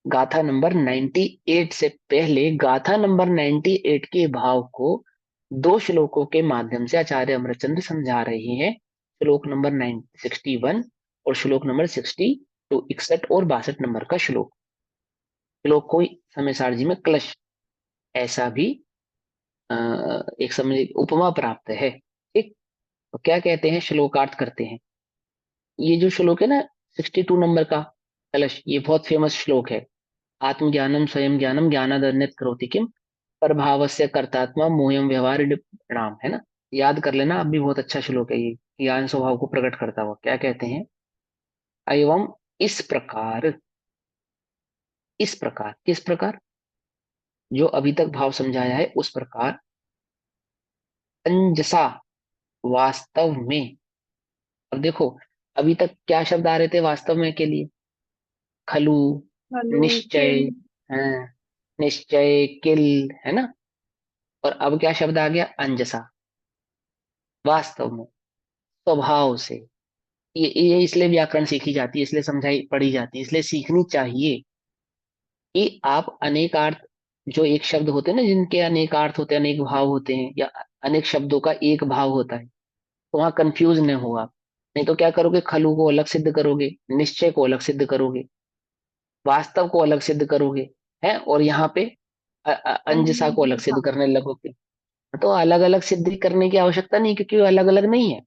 गाथा नंबर 98 से पहले गाथा नंबर 98 के भाव को दो श्लोकों के माध्यम से आचार्य अमरचंद्र समझा रहे हैं। श्लोक नंबर 61 और श्लोक नंबर 62, 61 और 62 नंबर का श्लोक। श्लोक को समय सारजी में क्लश, ऐसा भी अ, एक समय उपमा प्राप्त है। ठीक, तो क्या कहते हैं, श्लोकार्थ करते हैं। ये जो श्लोक है ना, 62 नंबर का कलश, ये बहुत फेमस श्लोक है। आत्मज्ञानम स्वयं ज्ञानम ज्ञानादन्यत करोति किम प्रभावस्य कर्तात्मा मोयम व्यवहार नाम, है ना, याद कर लेना, अब भी बहुत अच्छा श्लोक है ये, ज्ञान स्वभाव को प्रकट करता हुआ। क्या कहते हैं, एवं इस प्रकार, इस प्रकार, किस प्रकार, जो अभी तक भाव समझाया है उस प्रकार, अंजसा, वास्तव में। अब देखो, अभी तक क्या शब्द आ रहे थे वास्तव में के लिए, खलु, हेलो निश्चय, किल। हाँ, निश्चय, किल, है ना। और अब क्या शब्द आ गया, अंजसा, वास्तव में, स्वभाव से। ये इसलिए व्याकरण सीखी जाती है, इसलिए समझाई पढ़ी जाती है, इसलिए सीखनी चाहिए कि आप अनेकार्थ, जो एक शब्द होते हैं ना, जिनके अनेक अर्थ होते हैं, अनेक भाव होते हैं, या अनेक शब्दों का एक भाव होता है, तो वहां कंफ्यूज नहीं हो आप। नहीं तो क्या करोगे, खलु को अलग सिद्ध करोगे, निश्चय को अलग सिद्ध करोगे, वास्तव को अलग सिद्ध करोगे, है, और यहाँ पे अंजसा को अलग सिद्ध अंजसा। करने लगोगे। तो अलग अलग सिद्धि करने की आवश्यकता नहीं, क्योंकि वो अलग अलग नहीं है। तो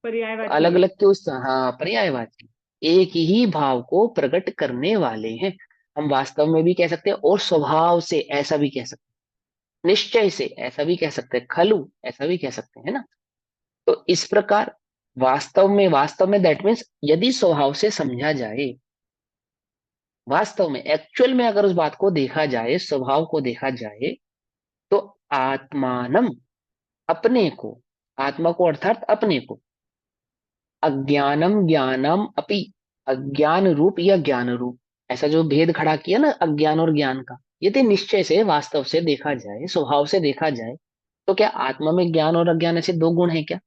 पर्यायवाची अलग है। अलग क्यों, हाँ, पर्यायवाची, एक ही भाव को प्रकट करने वाले हैं। हम वास्तव में भी कह सकते हैं, और स्वभाव से ऐसा भी कह सकते हैं, निश्चय से ऐसा भी कह सकते हैं, खलु ऐसा भी कह सकते हैं, है ना। तो इस प्रकार वास्तव में, वास्तव में दैट मीन्स यदि स्वभाव से समझा जाए, वास्तव में एक्चुअल में अगर उस बात को देखा जाए, स्वभाव को देखा जाए, तो आत्मानम, अपने को, आत्मा को अर्थात अपने को, अज्ञानम ज्ञानम अपि, अज्ञान रूप या ज्ञान रूप, ऐसा जो भेद खड़ा किया ना अज्ञान और ज्ञान का, यदि निश्चय से, वास्तव से देखा जाए, स्वभाव से देखा जाए, तो क्या आत्मा में ज्ञान और अज्ञान ऐसे दो गुण हैं क्या,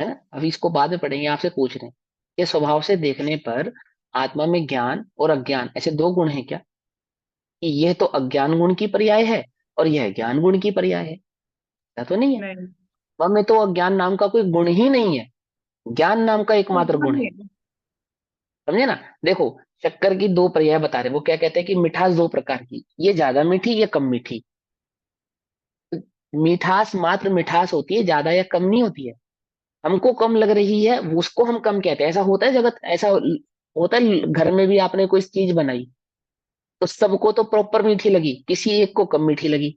है ना। अभी इसको बाद में पढ़ेंगे, आपसे पूछ रहे हैं कि स्वभाव से देखने पर आत्मा में ज्ञान और अज्ञान ऐसे दो गुण हैं क्या, कि यह तो अज्ञान गुण की पर्याय है, और यह ज्ञान गुण की पर्याय है। ऐसा तो नहीं है। नहीं। वह में तो अज्ञान नाम का कोई गुण ही नहीं है, ज्ञान नाम का एकमात्र गुण है। नहीं। समझे ना? देखो, शक्कर की दो पर्याय बता रहे, वो क्या कहते हैं कि मिठास दो प्रकार की, ये ज्यादा मीठी, ये कम मीठी। मिठास मात्र मिठास होती है, ज्यादा या कम नहीं होती है। हमको कम लग रही है, वो उसको हम कम कहते हैं। ऐसा होता है जगत, ऐसा होता है। घर में भी आपने कोई चीज बनाई, तो सबको तो प्रॉपर मीठी लगी, किसी एक को कम मीठी लगी।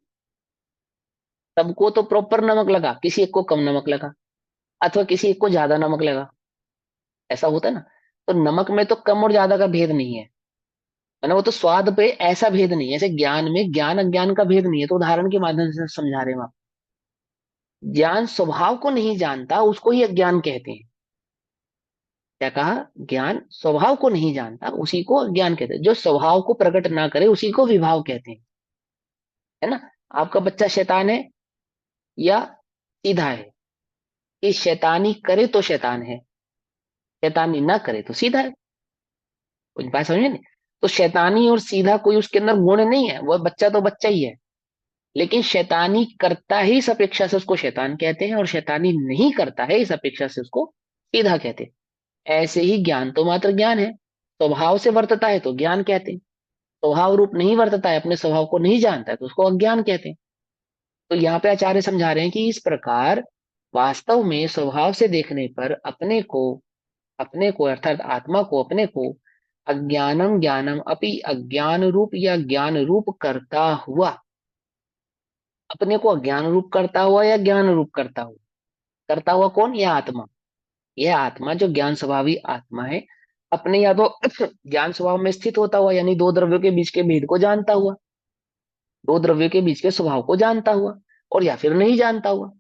सबको तो प्रॉपर नमक लगा, किसी एक को कम नमक लगा, अथवा किसी एक को ज्यादा नमक लगा। ऐसा होता है ना? तो नमक में तो कम और ज्यादा का भेद नहीं है, है ना? वो तो स्वाद पे ऐसा भेद नहीं है। ऐसे ज्ञान में ज्ञान अज्ञान का भेद नहीं है। तो उदाहरण के माध्यम से समझा रहे हैं हम आप। ज्ञान स्वभाव को नहीं जानता, उसको ही अज्ञान कहते हैं। क्या कहा? ज्ञान स्वभाव को नहीं जानता, उसी को अज्ञान कहते हैं। जो स्वभाव को प्रकट ना करे, उसी को विभाव कहते हैं। है ना? आपका बच्चा शैतान है या सीधा है? कि शैतानी करे तो शैतान है, शैतानी ना करे तो सीधा है। कुछ बात समझे नहीं? तो शैतानी और सीधा कोई उसके अंदर गुण नहीं है, वह बच्चा तो बच्चा ही है। लेकिन शैतानी करता है इस अपेक्षा से उसको शैतान कहते हैं, और शैतानी नहीं करता है इस अपेक्षा से उसको सीधा कहते हैं। ऐसे ही ज्ञान तो मात्र ज्ञान है, स्वभाव से वर्तता है तो ज्ञान कहते हैं। स्वभाव रूप नहीं वर्तता है, अपने स्वभाव को नहीं जानता है, तो उसको अज्ञान कहते हैं। तो यहाँ पे आचार्य समझा रहे हैं कि इस प्रकार वास्तव में स्वभाव से देखने पर अपने को अर्थात आत्मा को, अपने को अज्ञानम ज्ञानम अपि अज्ञान रूप या ज्ञान रूप करता हुआ, अपने को अज्ञान रूप करता हुआ या ज्ञान रूप करता हुआ। करता हुआ कौन? यह आत्मा। यह आत्मा जो ज्ञान स्वभावी आत्मा है, अपने या तो ज्ञान स्वभाव में स्थित होता हुआ, यानी दो द्रव्यों के बीच के भेद को जानता हुआ, दो द्रव्यों के बीच के स्वभाव को जानता हुआ, और या फिर नहीं जानता हुआ।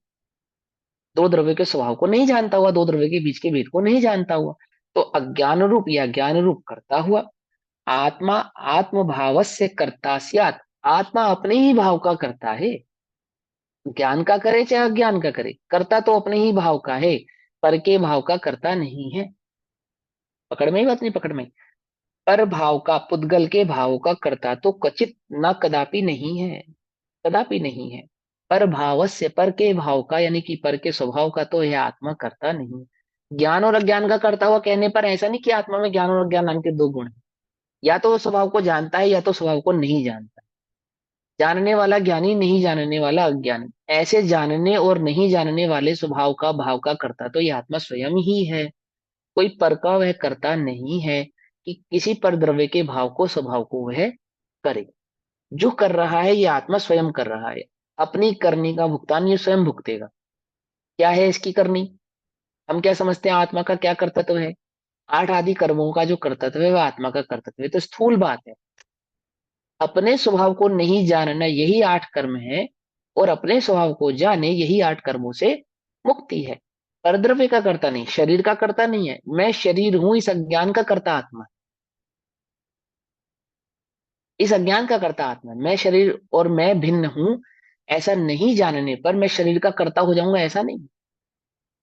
दो द्रव्यों के स्वभाव को नहीं जानता हुआ, दो द्रव्यों के बीच के भेद को नहीं जानता हुआ। तो अज्ञान रूप या ज्ञान रूप करता हुआ। आत्मा आत्म भाव से कर्ता स्यात्, आत्मा अपने ही भाव का करता है। ज्ञान का करे चाहे अज्ञान का करे, करता तो अपने ही भाव का है, पर के भाव का करता नहीं है। पकड़ में ही बात नहीं? पकड़ में। पर भाव का, पुद्गल के भाव का करता तो क्वचित न कदापि नहीं है, कदापि नहीं है। पर भावस्य, पर के भाव का यानी कि पर के स्वभाव का तो यह आत्मा करता नहीं। ज्ञान और अज्ञान का करता हुआ कहने पर ऐसा नहीं कि आत्मा में ज्ञान और अज्ञान नाम के दो गुण हैं। या तो वो स्वभाव को जानता है, या तो स्वभाव को नहीं जानता। जानने वाला ज्ञानी, नहीं जानने वाला अज्ञानी। ऐसे जानने और नहीं जानने वाले स्वभाव का, भाव का करता तो ये आत्मा स्वयं ही है। कोई पर का वह करता नहीं है कि किसी पर द्रव्य के भाव को, स्वभाव को वह करे। जो कर रहा है ये आत्मा स्वयं कर रहा है। अपनी करनी का भुगतान ये स्वयं भुगतेगा। क्या है इसकी करनी? हम क्या समझते हैं आत्मा का क्या कर्तव्य है? आठ आदि कर्मों का जो कर्तव्य है वह आत्मा का कर्तव्य है। तो स्थूल बात है, अपने स्वभाव को नहीं जानना यही आठ कर्म है, और अपने स्वभाव को जाने यही आठ कर्मों से मुक्ति है। परद्रव्य का कर्ता नहीं, शरीर का कर्ता नहीं है। मैं शरीर हूं, इस अज्ञान का कर्ता आत्मा, इस अज्ञान का कर्ता आत्मा। मैं शरीर और मैं भिन्न हूं, ऐसा नहीं जानने पर मैं शरीर का कर्ता हो जाऊंगा, ऐसा नहीं।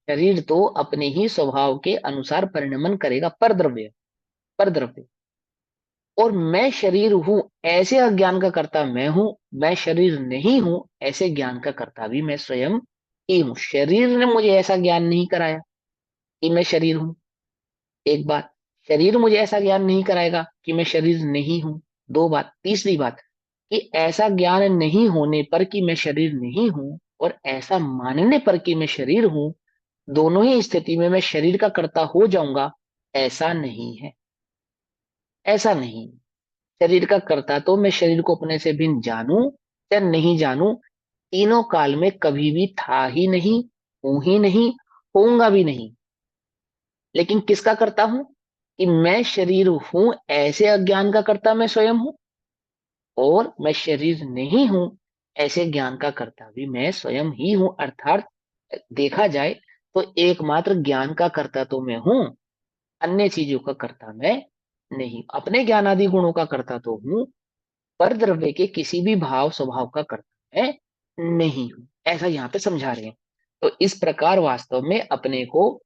शरीर तो अपने ही स्वभाव के अनुसार परिणमन करेगा, परद्रव्य, परद्रव्य। और मैं शरीर हूं ऐसे अज्ञान का कर्ता मैं हूं, मैं शरीर नहीं हूं ऐसे ज्ञान का कर्ता भी मैं स्वयं ही हूं। शरीर ने मुझे ऐसा ज्ञान नहीं कराया कि मैं शरीर हूं, एक बात। शरीर मुझे ऐसा ज्ञान नहीं कराएगा कि मैं शरीर नहीं हूं, दो बात। तीसरी बात, कि ऐसा ज्ञान नहीं होने पर कि मैं शरीर नहीं हूं, और ऐसा मानने पर कि मैं शरीर हूं, दोनों ही स्थिति में मैं शरीर का कर्ता हो जाऊंगा, ऐसा नहीं है। ऐसा नहीं। शरीर का कर्ता तो मैं शरीर को अपने से भिन्न जानूं या नहीं जानूं, तीनों काल में कभी भी था ही नहीं, हूं ही नहीं, होऊंगा भी नहीं। लेकिन किसका करता हूं? कि मैं शरीर हूं ऐसे अज्ञान का कर्ता मैं स्वयं हूं, और मैं शरीर नहीं हूं ऐसे ज्ञान का कर्ता भी मैं स्वयं ही हूं। अर्थात देखा जाए तो एकमात्र ज्ञान का कर्ता तो मैं हूं, अन्य चीजों का कर्ता मैं नहीं। अपने ज्ञान आदि गुणों का कर्ता तो हूं, पर द्रव्य के किसी भी भाव स्वभाव का कर्ता मैं नहीं हूं। ऐसा यहाँ पे समझा रहे हैं। तो इस प्रकार वास्तव में अपने को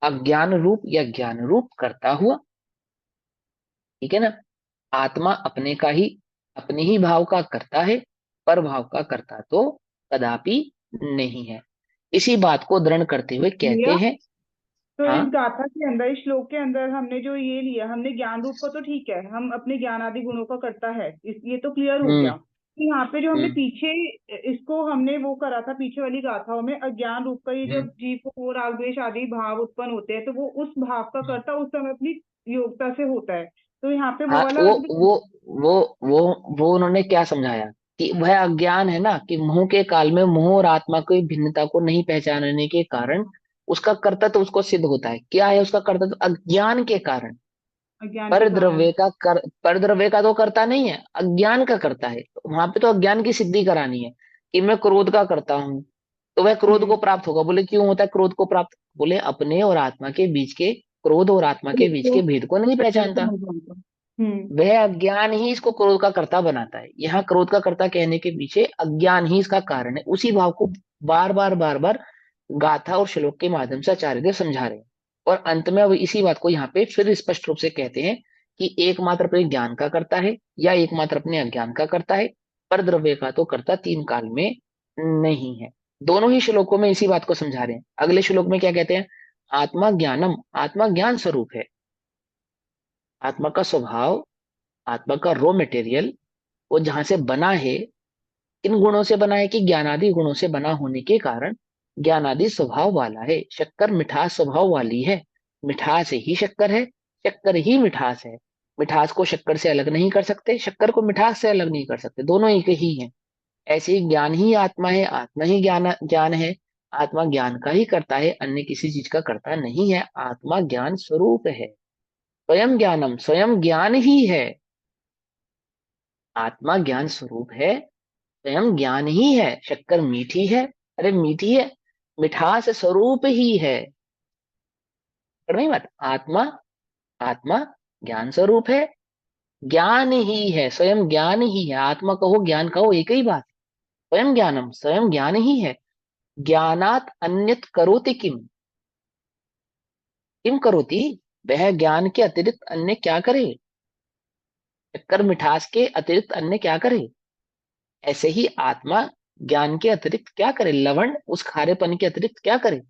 अज्ञान रूप या ज्ञान रूप करता हुआ, ठीक है ना, आत्मा अपने का ही, अपने ही भाव का करता है, परभाव का कर्ता तो कदापि नहीं है। इसी बात को दृढ़ करते हुए कहते भैया, हैं। तो हाँ। इस गाथा के अंदर, इस श्लोक के अंदर हमने जो ये लिया, हमने ज्ञान रूप का तो ठीक है, हम अपने ज्ञान आदि गुणों का करता है, ये तो क्लियर हो हम्म। गया। तो यहाँ पे जो हमने हम्म। पीछे इसको हमने वो करा था, पीछे वाली गाथाओं में अज्ञान रूप का, ये हम्म। जब जीव को वो राग द्वेष आदि भाव उत्पन्न होते हैं, तो वो उस भाव का हम्म। करता उस समय अपनी योग्यता से होता है। तो यहाँ पे वो हाँ, वाला वो अर्थ भी। वो वो वो उन्होंने क्या समझाया कि वह अज्ञान है ना, कि मोह के काल में मोह और आत्मा की भिन्नता को नहीं पहचानने के कारण उसका कर्तव्य उसको सिद्ध होता है। क्या है उसका कर्तव्य? अज्ञान के कारण। अज्ञान के पर कारण। द्रव्य का पर द्रव्य का तो करता नहीं है, अज्ञान का करता है। तो वहां पे तो अज्ञान की सिद्धि करानी है कि मैं क्रोध का करता हूं, तो वह क्रोध हम्म। को प्राप्त होगा। बोले क्यों होता है क्रोध को प्राप्त? बोले अपने और आत्मा के बीच के, क्रोध और आत्मा के बीच तो के भेद को नहीं पहचानता। समझ आता। हम्म। वह अज्ञान ही इसको क्रोध का कर्ता बनाता है। यहाँ क्रोध का कर्ता कहने के पीछे अज्ञान ही इसका कारण है। उसी भाव को बार बार बार बार गाथा और श्लोक के माध्यम से आचार्य देव समझा रहे हैं। और अंत में अब इसी बात को यहाँ पे फिर स्पष्ट रूप से कहते हैं कि एकमात्र अपने ज्ञान का करता है या एकमात्र अपने अज्ञान का करता है, पर द्रव्य का तो कर्ता तीन काल में नहीं है। दोनों ही श्लोकों में इसी बात को समझा रहे हैं। अगले श्लोक में क्या कहते हैं? आत्मा ज्ञानम, आत्मा ज्ञान स्वरूप है। आत्मा का स्वभाव, आत्मा का रॉ मटेरियल, वो जहां से बना है, किन गुणों से बना है? कि ज्ञानादि गुणों से बना होने के कारण ज्ञानादि स्वभाव वाला है। शक्कर मिठास स्वभाव वाली है, मिठास ही शक्कर है, शक्कर ही मिठास है। मिठास को शक्कर से अलग नहीं कर सकते, शक्कर को मिठास से अलग नहीं कर सकते, दोनों एक ही हैं। ऐसे ही ज्ञान ही आत्मा है, आत्मा ही ज्ञान ज्ञान है। आत्मा ज्ञान का ही करता है, अन्य किसी चीज का करता नहीं है। आत्मा ज्ञान स्वरूप है, स्वयं ज्ञानम, स्वयं ज्ञान ही है। आत्मा ज्ञान स्वरूप है, स्वयं ज्ञान ही है। शक्कर मीठी है, अरे मीठी है, मिठास स्वरूप ही है। पर वही बात, आत्मा, आत्मा ज्ञान स्वरूप है, ज्ञान ही है, स्वयं ज्ञान ही है। आत्मा कहो ज्ञान कहो एक ही बात। स्वयं ज्ञानम, स्वयं ज्ञान ही है। ज्ञानात अन्यत करोति किम? किम करोति? वह ज्ञान के अतिरिक्त अन्य क्या करे? शक्कर मिठास के अतिरिक्त अन्य क्या करे? ऐसे ही आत्मा ज्ञान के अतिरिक्त क्या करे? लवण उस खारेपन के अतिरिक्त क्या करे?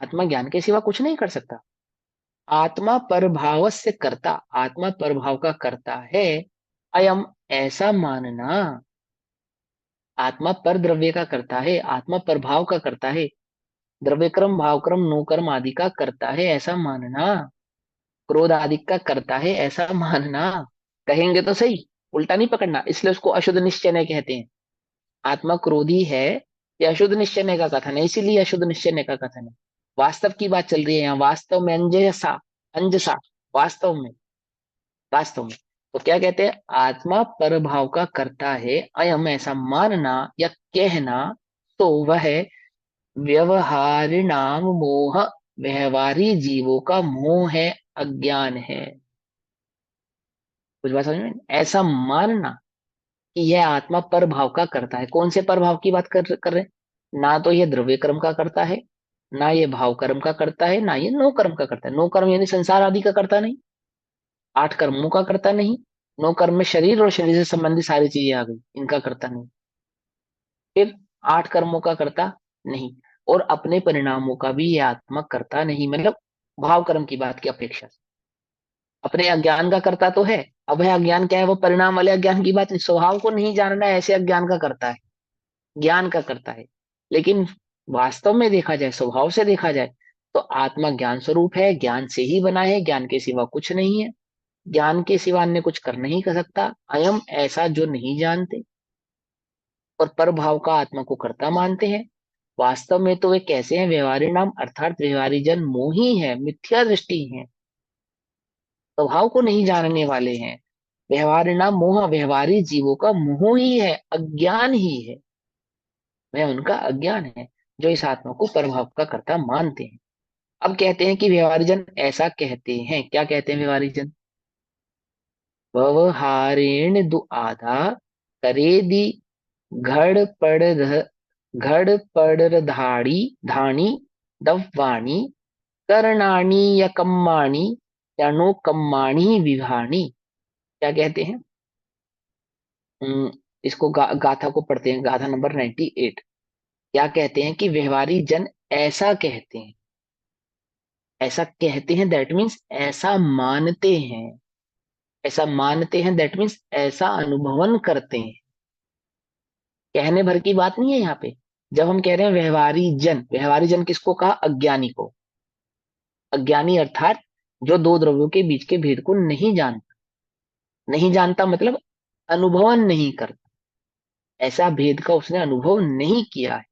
आत्मा ज्ञान के सिवा कुछ नहीं कर सकता। आत्मा परभाव से करता, आत्मा परभाव का करता है। अयम, ऐसा मानना। आत्मा पर द्रव्य का करता है, आत्मा प्रभाव का करता है, द्रव्य क्रम भाव क्रम नो कर्म आदि का करता है, ऐसा मानना। क्रोध आदि का करता है, ऐसा मानना। कहेंगे तो सही, उल्टा नहीं पकड़ना। इसलिए उसको अशुद्ध निश्चय कहते हैं। आत्मा क्रोधी है, ये अशुद्ध निश्चय का कथन है, इसीलिए अशुद्ध निश्चय का कथन है। वास्तव की बात चल रही है यहाँ, वास्तव में अंजसा, अंजसा, वास्तव में, वास्तव में। तो क्या कहते हैं? आत्मा परभाव का करता है, अयम ऐसा मानना या कहना, तो वह व्यवहारिणाम मोह, व्यवहारी जीवों का मोह है, अज्ञान है। कुछ बात समझ में? ऐसा मानना कि यह आत्मा परभाव का करता है। कौन से परभाव की बात कर रहे हैं? ना तो यह द्रव्य कर्म का करता है, ना ये भाव कर्म का करता है, ना ये नो कर्म का करता है। नो कर्म यानी संसार आदि का करता नहीं, आठ कर्मों का करता नहीं। नो कर्म में शरीर और शरीर से संबंधित सारी चीजें आ गई, इनका करता नहीं। फिर आठ कर्मों का करता नहीं, और अपने परिणामों का भी ये आत्मा करता नहीं, मतलब भाव कर्म की बात की अपेक्षा से। अपने अज्ञान का करता तो है। अब वह अज्ञान क्या है? वो परिणाम वाले अज्ञान की बात नहीं, स्वभाव को नहीं जानना है ऐसे अज्ञान का करता है, ज्ञान का करता है। लेकिन वास्तव में देखा जाए, स्वभाव से देखा जाए, तो आत्मा ज्ञान स्वरूप है, ज्ञान से ही बना है, ज्ञान के सिवा कुछ नहीं है। ज्ञान के सिवा अन्य कुछ कर नहीं कर सकता। अयम, ऐसा जो नहीं जानते और पर भाव का आत्मा को कर्ता मानते हैं, वास्तव में तो वे कैसे हैं? व्यवहारी नाम अर्थात व्यवहारी जन मोही है, मिथ्या दृष्टि है, स्वभाव को नहीं जानने वाले हैं। व्यवहारी नाम मोह, व्यवहारी जीवों का मोह ही है, अज्ञान ही है। वह उनका अज्ञान है जो इस आत्मा को प्रभाव का कर्ता मानते हैं। अब कहते हैं कि व्यवहारी जन ऐसा कहते हैं। क्या कहते हैं व्यवहारी जन? व्यवहारेण दु आधा करे दी घड़ पड़ घड़ पड़ धाड़ी धानी दवाणी करणानी या कम्माणी या नो कम्माणी विभाणी। क्या कहते हैं? इसको गाथा को पढ़ते हैं, गाथा नंबर 98। क्या कहते हैं कि व्यवहारी जन ऐसा कहते हैं, ऐसा कहते हैं दैट मीन्स ऐसा मानते हैं, ऐसा मानते हैं दैट मीन्स ऐसा अनुभवन करते हैं। कहने भर की बात नहीं है यहाँ पे। जब हम कह रहे हैं व्यवहारी जन, व्यवहारी जन किसको कहा? अज्ञानी को। अज्ञानी अर्थात जो दो द्रव्यों के बीच के भेद को नहीं जानता। नहीं जानता मतलब अनुभवन नहीं करता, ऐसा भेद का उसने अनुभव नहीं किया है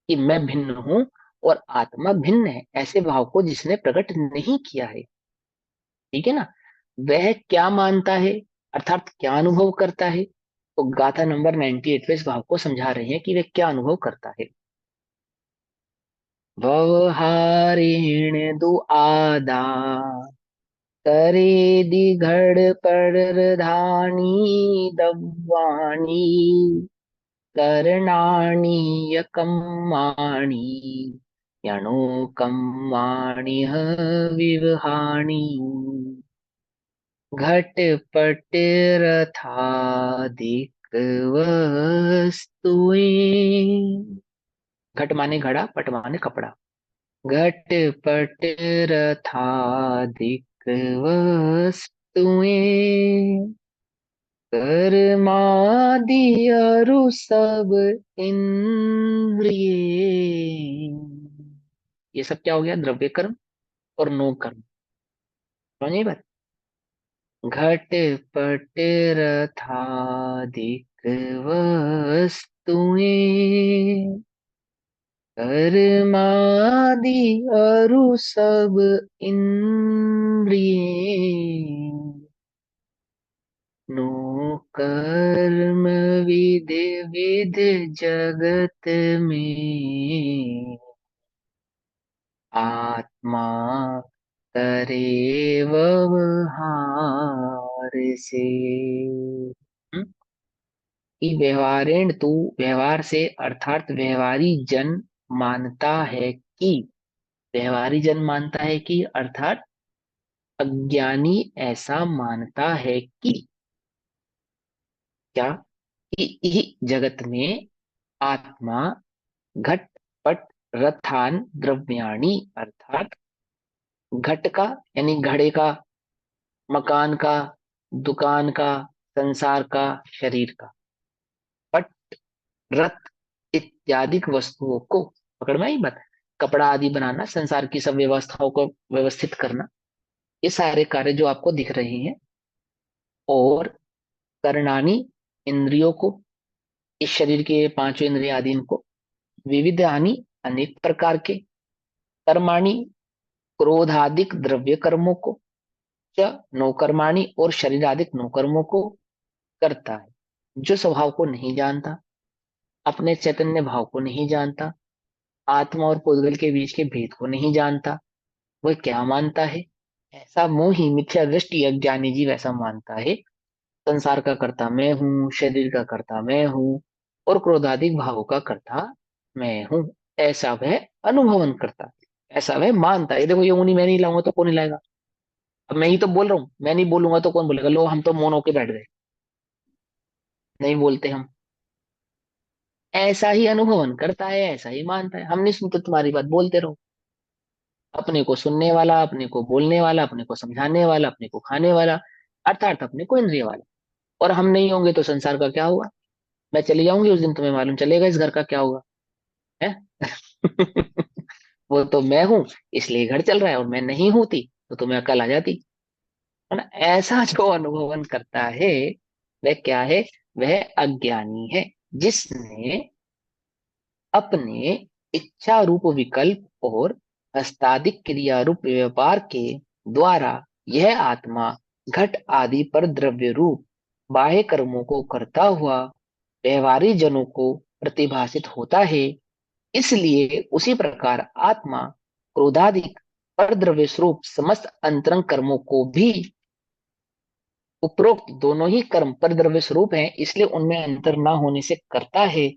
कि मैं भिन्न हूं और आत्मा भिन्न है, ऐसे भाव को जिसने प्रकट नहीं किया है। ठीक है ना? वह क्या मानता है, अर्थात क्या अनुभव करता है? तो गाथा नंबर 98 में इस भाव को समझा रहे हैं कि वह क्या अनुभव करता है। व्यवहारेण दो आदा करे दिघड़ परधानी दब्बाणी करणानि यकम्माणि यणो कम्माणि विवहाणि घटपट रथादिक वस्तुएं। घट माने घड़ा, पट माने कपड़ा। घटपट रथादिक वस्तुएं कर्मादि अरु सब इंद्रिय। ये सब क्या हो गया? द्रव्य कर्म और नो कर्म। समझिए बात। घट पट रथादिक वस्तुएं कर्मादि अरु सब इंद्रिय नो कर्म विद विद जगत में आत्मा करे व्यवहार से। कि व्यवहारेण तू, व्यवहार से अर्थात व्यवहारी जन मानता है कि, व्यवहारी जन मानता है कि अर्थात अज्ञानी ऐसा मानता है कि क्या? कि इस जगत में आत्मा घट पट रथान द्रव्याणी अर्थात घट का यानी घड़े का, मकान का, दुकान का, संसार का, शरीर का, पट रथ इत्यादि वस्तुओं को, पकड़ में आई बात? कपड़ा आदि बनाना, संसार की सब व्यवस्थाओं को व्यवस्थित करना, ये सारे कार्य जो आपको दिख रहे हैं। और करणानी इंद्रियों को, इस शरीर के पांचों इंद्रिय आदि इनको, विविध हानि अनेक प्रकार के, कर्माणि क्रोधादिक द्रव्य कर्मों को, च नौकर्माणि और शरीर आदिक नौकर्मों को करता है। जो स्वभाव को नहीं जानता, अपने चैतन्य भाव को नहीं जानता, आत्मा और पुद्गल के बीच के भेद को नहीं जानता, वह क्या मानता है? ऐसा मोही मिथ्या दृष्टि अज्ञानी जीव ऐसा मानता है संसार का कर्ता मैं हूँ, शरीर का कर्ता मैं हूँ और क्रोधादिक भावों का कर्ता मैं हूँ। ऐसा वह अनुभवन करता है, ऐसा वह मानता है। देखो ये ऊनी मैं नहीं लाऊंगा तो कौन लाएगा? अब मैं ही तो बोल रहा हूँ, मैं नहीं बोलूंगा तो कौन बोलेगा? लो हम तो मौन होके बैठ गए, नहीं बोलते हम। ऐसा ही अनुभवन करता है, ऐसा ही मानता है। हम नहीं सुनते तुम्हारी बात, बोलते रहो। अपने को सुनने वाला, अपने को बोलने वाला, अपने को समझाने वाला, अपने को खाने वाला, अर्थात अपने को इंद्रिय वाला। और हम नहीं होंगे तो संसार का क्या होगा? मैं चली जाऊंगी उस दिन, तुम्हें मालूम चलेगा इस घर का क्या होगा है। वो तो मैं हूं इसलिए घर चल रहा है, और मैं नहीं होती तो तुम्हें अकल आ जाती। है ना? ऐसा जो अनुभवन करता है वह क्या है? वह अज्ञानी है, जिसने अपने इच्छा रूप विकल्प और हस्तादिक क्रिया रूप व्यापार के द्वारा यह आत्मा घट आदि पर द्रव्य रूप बाह्य कर्मों को करता हुआ व्यवहारी जनों को प्रतिभाषित होता है। इसलिए उसी प्रकार आत्मा क्रोधादिक पर द्रव्य स्वरूप समस्त अंतरंग कर्मों को भी, उपरोक्त दोनों ही कर्म पर द्रव्य स्वरूप हैं इसलिए उनमें अंतर न होने से करता है।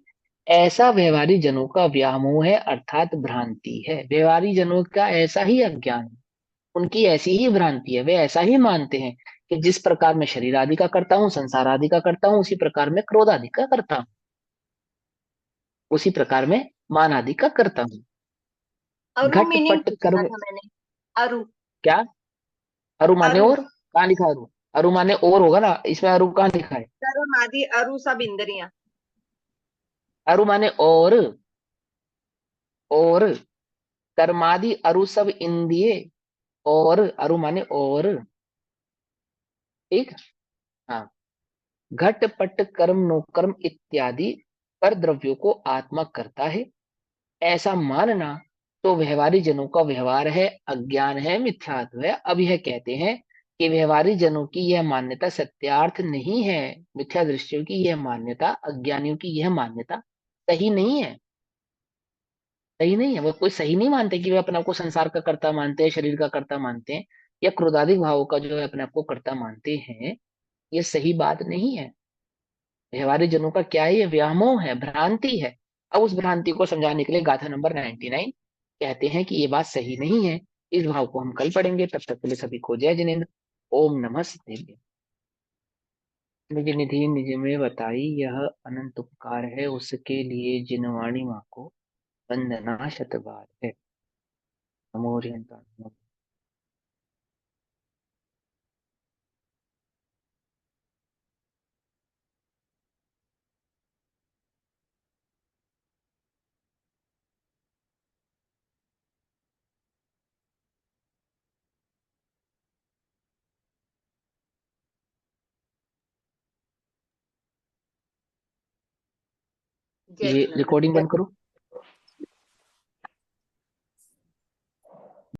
ऐसा व्यवहारी जनों का व्यामोह है अर्थात भ्रांति है। व्यवहारी जनों का ऐसा ही अज्ञान है, उनकी ऐसी ही भ्रांति है, वे ऐसा ही मानते हैं कि जिस प्रकार मैं शरीर आदि का करता हूँ, संसार आदि का करता हूँ, उसी प्रकार मैं क्रोध आदि का करता हूँ, उसी प्रकार मैं मान आदि का करता हूँ। अरु घट मीनिंग पट पूछा कर्म। था मैंने। अरु। क्या? अरु माने अरु। और? कहाँ लिखा है अरु? अरु माने और होगा ना, इसमें अरु कहाँ लिखा है? कर्म आदि अरु सब इंद्रियां। अरु माने और कर्मादि अरु सब इंद्रिय, और अरु माने और। ठीक। हाँ। घट पट कर्म नो कर्म इत्यादि पर द्रव्यों को आत्मा करता है, ऐसा मानना तो व्यवहारी जनों का व्यवहार है, अज्ञान है, मिथ्यात्व है। अब यह कहते हैं कि व्यवहारी जनों की यह मान्यता सत्यार्थ नहीं है, मिथ्या दृष्टियों की यह मान्यता, अज्ञानियों की यह मान्यता सही नहीं है। सही नहीं है, वो कोई सही नहीं मानते कि वे अपने आप को संसार का कर्ता मानते हैं, शरीर का कर्ता मानते हैं, या क्रोधाधिक भावों का जो है अपने आप को कर्ता मानते हैं। ये सही बात नहीं है। व्यवहारिक जनों का क्या है? ये व्यामोह है, भ्रांति है। अब उस भ्रांति को समझाने के लिए गाथा नंबर 99 कहते हैं कि ये बात सही नहीं है। इस भाव को हम कल पढ़ेंगे, तब तक के लिए सभी को जय जिनेन्द्र। ओम नमः शिवाय। निज निधि निज में बताई, यह अनंत उपकार है, उसके लिए जिनवाणी माँ को वंदना शत बार है। नमो हरिहंताय। जय ये जिनेन्द्र। रिकॉर्डिंग बंद करो।